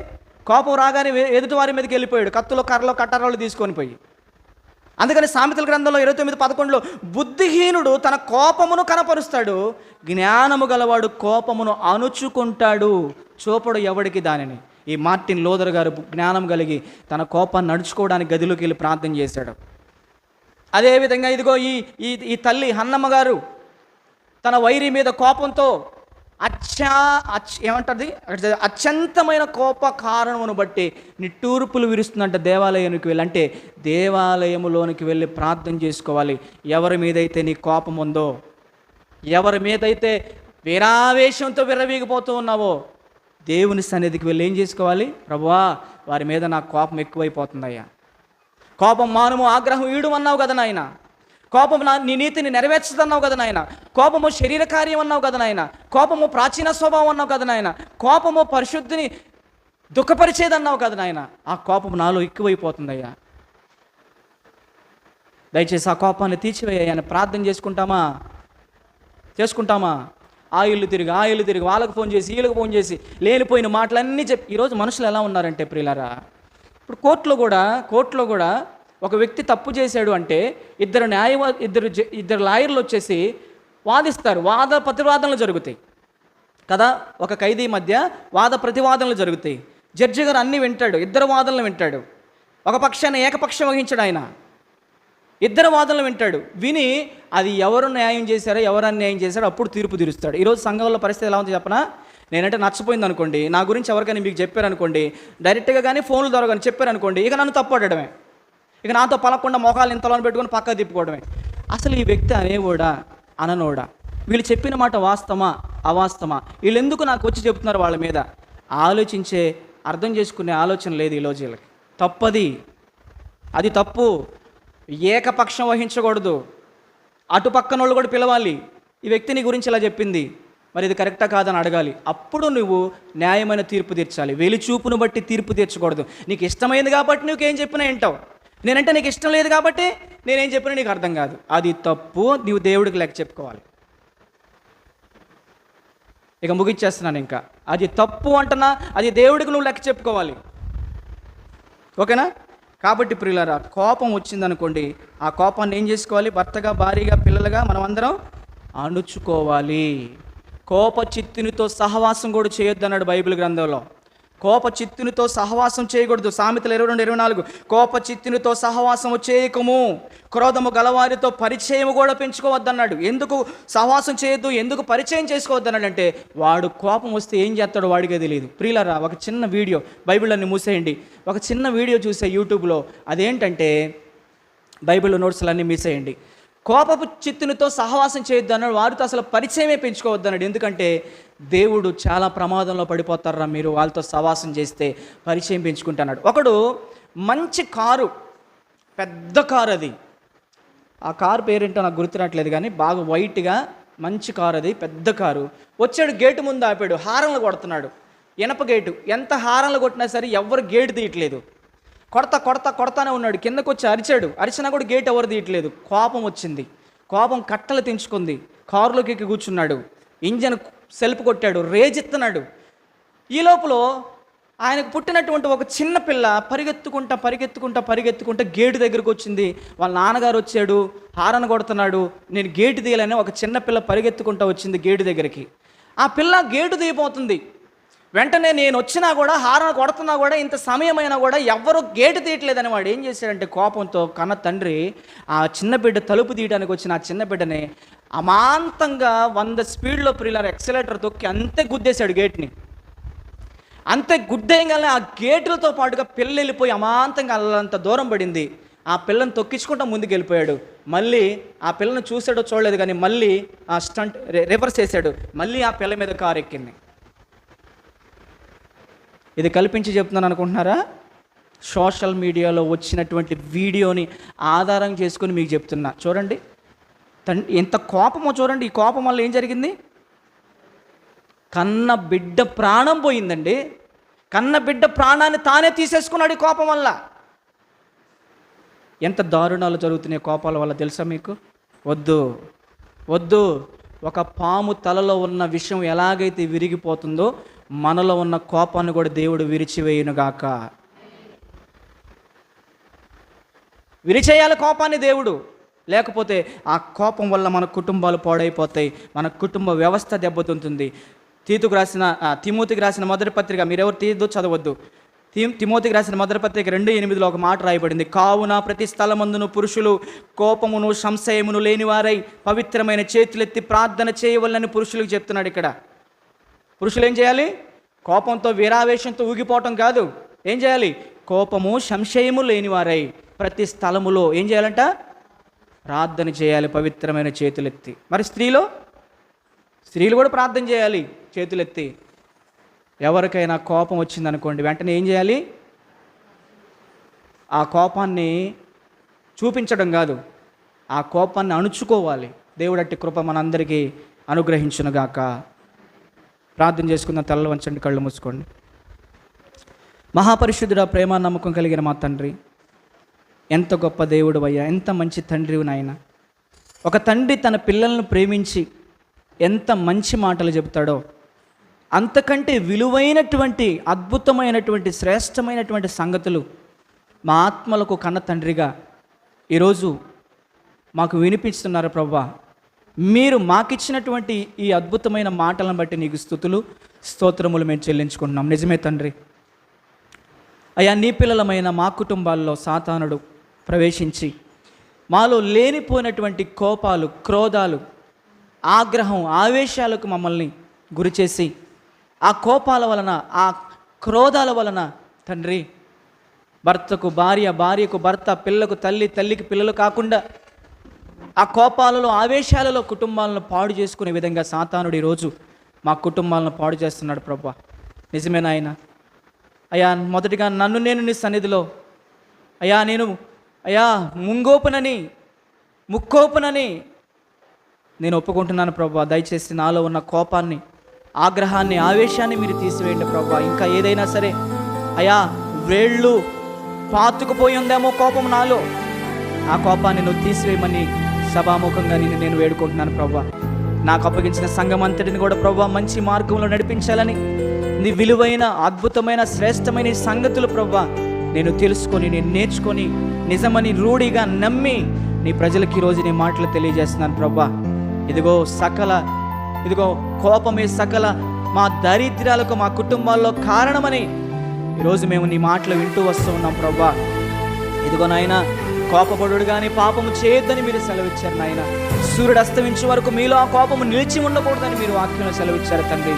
కోపం రాగానే ఎదుటి వారి మీదకి వెళ్ళిపోయాడు, కత్తులో, కర్రలో, కట్టారాలు తీసుకొని పోయి. అందుకని సామెతల గ్రంథంలో 29:11 బుద్ధిహీనుడు తన కోపమును కనపరుస్తాడు, జ్ఞానము గలవాడు కోపమును అణుచుకుంటాడు, చూపడు ఎవడికి దానిని. ఈ మార్టిన్ లూథర్ గారు జ్ఞానం కలిగి తన కోపాన్ని నడుచుకోవడానికి గదిలోకి వెళ్ళి ప్రార్థన చేశాడు. అదేవిధంగా ఇదిగో ఈ తల్లి హన్నమ్మ గారు తన వైరి మీద కోపంతో ఏమంటుంది, అత్యంతమైన కోప కారణమును బట్టి నిట్టూర్పులు విరుస్తుందంట దేవాలయానికి వెళ్ళి. అంటే దేవాలయములోనికి వెళ్ళి ప్రార్థన చేసుకోవాలి. ఎవరి మీదైతే నీ కోపం ఉందో, ఎవరి మీదైతే వీరావేశంతో విర్రవీగిపోతూ ఉన్నావో, దేవుని సన్నిధికి వెళ్ళి ఏం చేసుకోవాలి? ప్రభువా, వారి మీద నాకు కోపం ఎక్కువైపోతుందయ్యా, కోపం మానుము, ఆగ్రహం ఈడు అన్నావు కదా నాయన, కోపము నీ నీతిని నెరవేర్చుతున్నావు కదా నాయన, కోపము శరీర కార్యం అన్నావు కదా నాయన, కోపము ప్రాచీన స్వభావం అన్నావు కదా నాయన, కోపము పరిశుద్ధిని దుఃఖపరిచేదన్నావు కదా నాయన, ఆ కోపం నాలో ఎక్కువైపోతుందయ్యా, దయచేసి ఆ కోపాన్ని తీర్చివేయని ప్రార్థన చేసుకుంటామా? ఆ ఇల్లు తిరిగి వాళ్ళకు ఫోన్ చేసి వీళ్ళకి ఫోన్ చేసి లేనిపోయిన మాటలన్నీ చెప్పి. ఈరోజు మనుషులు ఎలా ఉన్నారంటే ప్రియులారా, ఇప్పుడు కోర్టులో కూడా ఒక వ్యక్తి తప్పు చేశాడు అంటే ఇద్దరు లాయర్లు వచ్చేసి వాదిస్తారు. ప్రతివాదనలు జరుగుతాయి కదా, ఒక ఖైదీ మధ్య వాద ప్రతివాదనలు జరుగుతాయి. జడ్జి గారు అన్నీ వింటాడు, ఇద్దరు వాదనలు వింటాడు. ఒక పక్షాన్ని ఏకపక్షం వహించాడు ఆయన, ఇద్దరు వాదనలు వింటాడు. విని అది ఎవరు న్యాయం చేశారో, ఎవరు అన్యాయం చేశారో అప్పుడు తీర్పు తీరుస్తాడు. ఈరోజు సంఘంలో పరిస్థితి ఎలా ఉంది చెప్పనా? నేనంటే నచ్చపోయింది అనుకోండి, నా గురించి ఎవరికైనా మీకు చెప్పారనుకోండి, డైరెక్ట్గా కానీ ఫోన్ల ద్వారా కానీ చెప్పారనుకోండి, ఇక నన్ను తప్పడమే, ఇక నాతో పలకుండా మొఖాలు ఇంతలో పెట్టుకొని పక్కకు తిప్పుకోవడమే. అసలు ఈ వ్యక్తి అనేవాడా అననోడా, వీళ్ళు చెప్పిన మాట వాస్తవమా అవాస్తవమా, వీళ్ళు ఎందుకు నాకు వచ్చి చెప్తున్నారు వాళ్ళ మీద ఆలోచించే, అర్థం చేసుకునే ఆలోచన లేదు ఈ రోజు వీళ్ళకి. అది తప్పు. ఏకపక్షం వహించకూడదు, అటు పక్కన వాళ్ళు కూడా పిలవాలి. ఈ వ్యక్తి నీ గురించి ఇలా చెప్పింది, మరి ఇది కరెక్టా కాదని అడగాలి. అప్పుడు నువ్వు న్యాయమైన తీర్పు తీర్చాలి. వెలిచూపును బట్టి తీర్పు తీర్చకూడదు. నీకు ఇష్టమైంది కాబట్టి నువ్వేం చెప్పినా వింటావు, నేనంటే నీకు ఇష్టం లేదు కాబట్టి నేనేం చెప్పినా నీకు అర్థం కాదు. అది తప్పు, నీవు దేవుడికి లెక్క చెప్పుకోవాలి. ఇక ముగిచ్చేస్తున్నాను. ఇంకా అది తప్పు అంటున్నా, అది దేవుడికి నువ్వు లెక్క చెప్పుకోవాలి. ఓకేనా? కాబట్టి ప్రియులారా, కోపం వచ్చిందనుకోండి, ఆ కోపాన్ని ఏం చేసుకోవాలి? భర్తగా, భార్యగా, పిల్లలుగా మనం అందరం అణుచుకోవాలి. కోప చిత్తునితో సహవాసం కూడా చేయొద్దు అన్నాడు బైబిల్ గ్రంథంలో. కోప చిత్తునితో సహవాసం చేయకూడదు. సామెతలు 22:24 కోప చిత్తునితో సహవాసము చేయకము, క్రోధము గలవారితో పరిచయం కూడా పెంచుకోవద్దన్నాడు. ఎందుకు సహవాసం చేయొద్దు, ఎందుకు పరిచయం చేసుకోవద్దన్నాడు అంటే, వాడు కోపం వస్తే ఏం చేస్తాడో వాడికే తెలియదు. ప్రియులారా, ఒక చిన్న వీడియో, బైబిల్ అన్ని మూసేయండి, ఒక చిన్న వీడియో చూసే యూట్యూబ్లో. అదేంటంటే, బైబిల్ నోట్స్లన్నీ మూసేయండి. కోపపు చిత్తునితో సహవాసం చేయొద్దు అన్నాడు, వారితో అసలు పరిచయమే పెంచుకోవద్దు అన్నాడు. ఎందుకంటే దేవుడు చాలా ప్రమాదంలో పడిపోతారా మీరు వాళ్ళతో సహవాసం చేస్తే, పరిచయం పెంచుకుంటున్నాడు. ఒకడు మంచి కారు, పెద్ద కారు, అది ఆ కారు పేరేంటో నాకు గుర్తునట్లేదు కానీ బాగా వైట్గా మంచి కారు, అది పెద్ద కారు. వచ్చాడు, గేటు ముందు ఆపాడు, హారన్లు కొడుతున్నాడు. ఇనప గేటు, ఎంత హారన్లు కొట్టినా సరే ఎవరు గేటు తీయట్లేదు. కొడతానే ఉన్నాడు. కిందకు వచ్చి అరిచినా కూడా గేట్ ఎవరు తీయట్లేదు. కోపం వచ్చింది, కోపం కట్టలు తెంచుకుంది. కారులోకి ఎక్కి కూర్చున్నాడు, ఇంజన్ సెల్ఫ్ కొట్టాడు, రేజెత్తున్నాడు. ఈ లోపల ఆయనకు పుట్టినటువంటి ఒక చిన్న పిల్ల పరిగెత్తుకుంటా గేటు దగ్గరకు వచ్చింది. వాళ్ళ నాన్నగారు వచ్చాడు, హారన్ కొడుతున్నాడు, నేను గేటు తీయాలని ఒక చిన్న పిల్ల పరిగెత్తుకుంటా వచ్చింది గేటు దగ్గరికి. ఆ పిల్ల గేటు తీయబోతుంది. వెంటనే నేను వచ్చినా కూడా, హారన్ కొడుతున్నా కూడా, ఇంత సమయమైనా కూడా ఎవ్వరూ గేటు తీయట్లేదని వాడు ఏం చేశాడంటే, కోపంతో కన్న తండ్రి ఆ చిన్న బిడ్డ తలుపు తీయడానికి వచ్చిన ఆ చిన్న బిడ్డని అమాంతంగా 100 స్పీడ్లో ప్రియులారా ఎక్సలేటర్ తొక్కి అంతే గుద్దేశాడు గేట్ని. అంతే గుద్దేయగానే ఆ గేట్లతో పాటుగా పిల్ల వెళ్ళిపోయి అమాంతంగా అల్లంత దూరం పడింది. ఆ పిల్లని తొక్కించుకుంటా ముందుకు వెళ్ళిపోయాడు. మళ్ళీ ఆ పిల్లని చూసాడో చూడలేదు కానీ మళ్ళీ ఆ స్టంట్ రివర్స్ చేశాడు. మళ్ళీ ఆ పిల్ల మీద కారు ఎక్కింది. ఇది కల్పించి చెప్తున్నాను అనుకుంటున్నారా? సోషల్ మీడియాలో వచ్చినటువంటి వీడియోని ఆధారం చేసుకుని మీకు చెప్తున్నా. చూడండి ఎంత కోపమో చూడండి. ఈ కోపం వల్ల ఏం జరిగింది? కన్న బిడ్డ ప్రాణం పోయిందండి. కన్న బిడ్డ ప్రాణాన్ని తానే తీసేసుకున్నాడు ఈ కోపం వల్ల. ఎంత దారుణాలు జరుగుతున్నాయి కోపాల వల్ల తెలుసా మీకు? వద్దు. ఒక పాము తలలో ఉన్న విషం ఎలాగైతే విరిగిపోతుందో మనలో ఉన్న కోపాన్ని కూడా దేవుడు విరిచివేయునుగాక. విరిచేయాలి కోపాన్ని దేవుడు, లేకపోతే ఆ కోపం వల్ల మన కుటుంబాలు పాడైపోతాయి, మన కుటుంబ వ్యవస్థ దెబ్బతింటుంది. తిమోతికి రాసిన మొదటి పత్రిక, మీరెవరు తీయద్దు, చదవద్దు. తిమోతికి రాసిన మొదటి పత్రిక 2:8 ఒక మాట రాయబడింది. కావున ప్రతి స్థలమందును పురుషులు కోపమును సంశయమును లేనివారై పవిత్రమైన చేతులెత్తి ప్రార్థన చేయవలని పురుషులకు చెప్తున్నాడు ఇక్కడ. పురుషులు ఏం చేయాలి? కోపంతో వీరావేశంతో ఊగిపోవటం కాదు. ఏం చేయాలి? కోపము సంశయము లేనివారై ప్రతి స్థలములో ఏం చేయాలంట? ప్రార్థన చేయాలి పవిత్రమైన చేతులెత్తి. మరి స్త్రీలు కూడా ప్రార్థన చేయాలి చేతులెత్తి. ఎవరికైనా కోపం వచ్చిందనుకోండి, వెంటనే ఏం చేయాలి? ఆ కోపాన్ని చూపించడం కాదు, ఆ కోపాన్ని అణుచుకోవాలి. దేవుడు అట్టి కృప మనందరికీ అనుగ్రహించునుగాక. ప్రార్థన చేసుకుందాం. తలలు వంచండి, కళ్ళు మూసుకోండి. మహాపరిశుద్ధుడా, ప్రేమ నమ్మకం కలిగిన మా తండ్రి, ఎంత గొప్ప దేవుడు అయ్యా, ఎంత మంచి తండ్రి నాయన. ఒక తండ్రి తన పిల్లలను ప్రేమించి ఎంత మంచి మాటలు చెబుతాడో, అంతకంటే విలువైనటువంటి అద్భుతమైనటువంటి శ్రేష్టమైనటువంటి సంగతులు మా ఆత్మలకు కన్న తండ్రిగా ఈరోజు మాకు వినిపిస్తున్నారు ప్రభువా. మీరు మాకిచ్చినటువంటి ఈ అద్భుతమైన మాటలను బట్టి నీకు స్తుతులు స్తోత్రములు మేము చెల్లించుకుంటున్నాం. నిజమే తండ్రి. అయ్యా, నీ పిల్లలమైన మా కుటుంబాల్లో సాతానుడు ప్రవేశించి మాలో లేనిపోయినటువంటి కోపాలు, క్రోధాలు, ఆగ్రహం, ఆవేశాలకు మమ్మల్ని గురిచేసి ఆ కోపాల వలన, ఆ క్రోధాల వలన తండ్రి భర్తకు భార్య, భార్యకు భర్త, పిల్లకు తల్లి, తల్లికి పిల్లలు కాకుండా ఆ కోపాలలో, ఆవేశాలలో కుటుంబాలను పాడు చేసుకునే విధంగా సాతానుడు ఈరోజు మా కుటుంబాలను పాడు చేస్తున్నాడు ప్రభువా. నిజమేనా ఆయన? అయ్యా, మొదటిగా నన్ను నేను నీ సన్నిధిలో అయ్యా ముంగోపునని ముక్కోపునని నేను ఒప్పుకుంటున్నాను ప్రభువా. దయచేసి నాలో ఉన్న కోపాన్ని, ఆగ్రహాన్ని, ఆవేశాన్ని మీరు తీసివేయండి ప్రభువా. ఇంకా ఏదైనా సరే అయ్యా, వేళ్ళు పాతుకుపోయి ఉందేమో కోపం నాలో, ఆ కోపాన్ని నువ్వు తీసివేయమని సభాముఖంగా నేను వేడుకుంటున్నాను ప్రభువా. నాకు అప్పగించిన సంఘం అంతటిని కూడా ప్రభువా మంచి మార్గంలో నడిపించాలని, నీ విలువైన అద్భుతమైన శ్రేష్టమైన సంగతులు ప్రభువా నేను తెలుసుకొని, నేను నేర్చుకొని, నిజమని రూఢిగా నమ్మి నీ ప్రజలకి ఈరోజు నీ మాటలు తెలియజేస్తున్నాను ప్రభువా. ఇదిగో కోపమే సకల మా దరిద్రాలకు మా కుటుంబాల్లో కారణమని ఈరోజు మేము నీ మాటలు వింటూ వస్తూ ఉన్నాం ప్రభువా. ఇదిగో నాయన, కోపపడుడు కానీ పాపము చేయొద్దని మీరు సెలవిచ్చారు నాయన. సూర్యుడు అస్తమించే వరకు మీలో ఆ కోపము నిలిచి ఉండకూడదని మీరు వాక్యంలో సెలవిచ్చారు తండ్రి.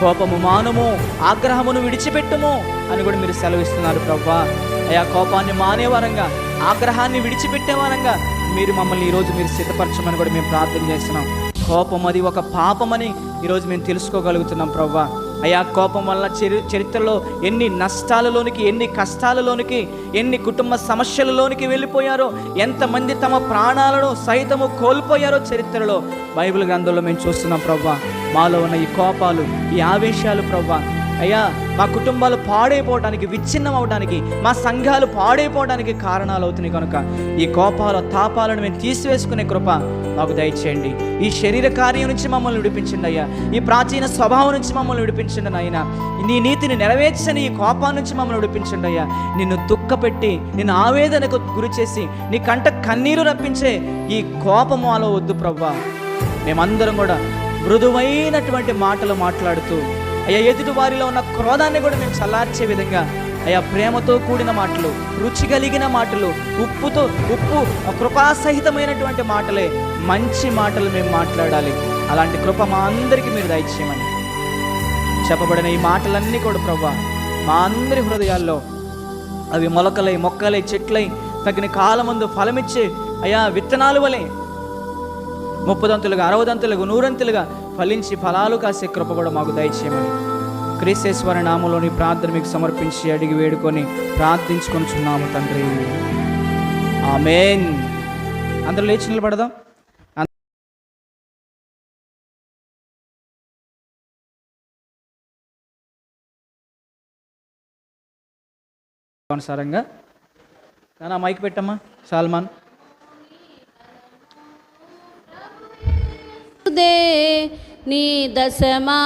కోపము మానుము, ఆగ్రహమును విడిచిపెట్టుము అని కూడా మీరు సెలవిస్తున్నారు ప్రభువా. అయ్యా, కోపాన్ని మానేవారంగా, ఆగ్రహాన్ని విడిచిపెట్టేవారంగా మీరు మమ్మల్ని ఈరోజు మీరు సిద్ధపరచమని కూడా మేము ప్రార్థన చేస్తున్నాం. కోపం అది ఒక పాపమని ఈరోజు మేము తెలుసుకోగలుగుతున్నాం ప్రభువా. అయ్యా, కోపం వల్ల చరిత్రలో ఎన్ని నష్టాలలోనికి, ఎన్ని కష్టాలలోనికి, ఎన్ని కుటుంబ సమస్యలలోనికి వెళ్ళిపోయారో, ఎంతమంది తమ ప్రాణాలను సైతము కోల్పోయారో చరిత్రలో బైబిల్ గ్రంథంలో మేము చూస్తున్నాం ప్రభువా. మాలో ఉన్న ఈ కోపాలు, ఈ ఆవేశాలు ప్రభువా అయ్యా మా కుటుంబాలు పాడైపోవడానికి, విచ్ఛిన్నం అవడానికి, మా సంఘాలు పాడైపోవడానికి కారణాలు అవుతున్నాయి. కనుక ఈ కోపాల తాపాలను మేము తీసివేసుకునే కృప మాకు దయచేయండి. ఈ శరీర కార్యం నుంచి మమ్మల్ని విడిపించండి అయ్యా. ఈ ప్రాచీన స్వభావం నుంచి మమ్మల్ని విడిపించండి నాయన. నీ నీతిని నెరవేర్చని ఈ కోపం నుంచి మమ్మల్ని విడిపించండి అయ్యా. నిన్ను దుఃఖపెట్టి, నిన్ను ఆవేదనకు గురి చేసి, నీ కంట కన్నీరు రప్పించే ఈ కోపము అలా వద్దు ప్రభువా. మేమందరం కూడా మృదువైనటువంటి మాటలు మాట్లాడుతూ అయ్యా, ఎదుటి వారిలో ఉన్న క్రోధాన్ని కూడా మేము చల్లార్చే విధంగా అయ్యా, ప్రేమతో కూడిన మాటలు, రుచి కలిగిన మాటలు, ఉప్పు కృపాసహితమైనటువంటి మాటలే, మంచి మాటలు మేము మాట్లాడాలి. అలాంటి కృప మా అందరికీ మీరు దయచేయమని చెప్పబడిన ఈ మాటలన్నీ కూడా ప్రభువా మా అందరి హృదయాల్లో అవి మొక్కలై చెట్లై తగిన కాలమందు ఫలమిచ్చే అయ్యా విత్తనాలు వలె 30 దంతులుగా, 60 దంతులుగా, 100 దంతులుగా ఫలించి ఫలాలు కాసే కృప కూడా మాకు దయచేయమని క్రీస్తేశ్వర నామములోని ప్రార్థన మీకు సమర్పించి అడిగి వేడుకొని ప్రార్థించుకొనుచున్నాము తండ్రి. ఆమేన్. అందరూ లేచి నిలబడదాం. అనుసారంగా నా మైక్ పెట్టమ్మా సాల్మాన్. నీ దశమా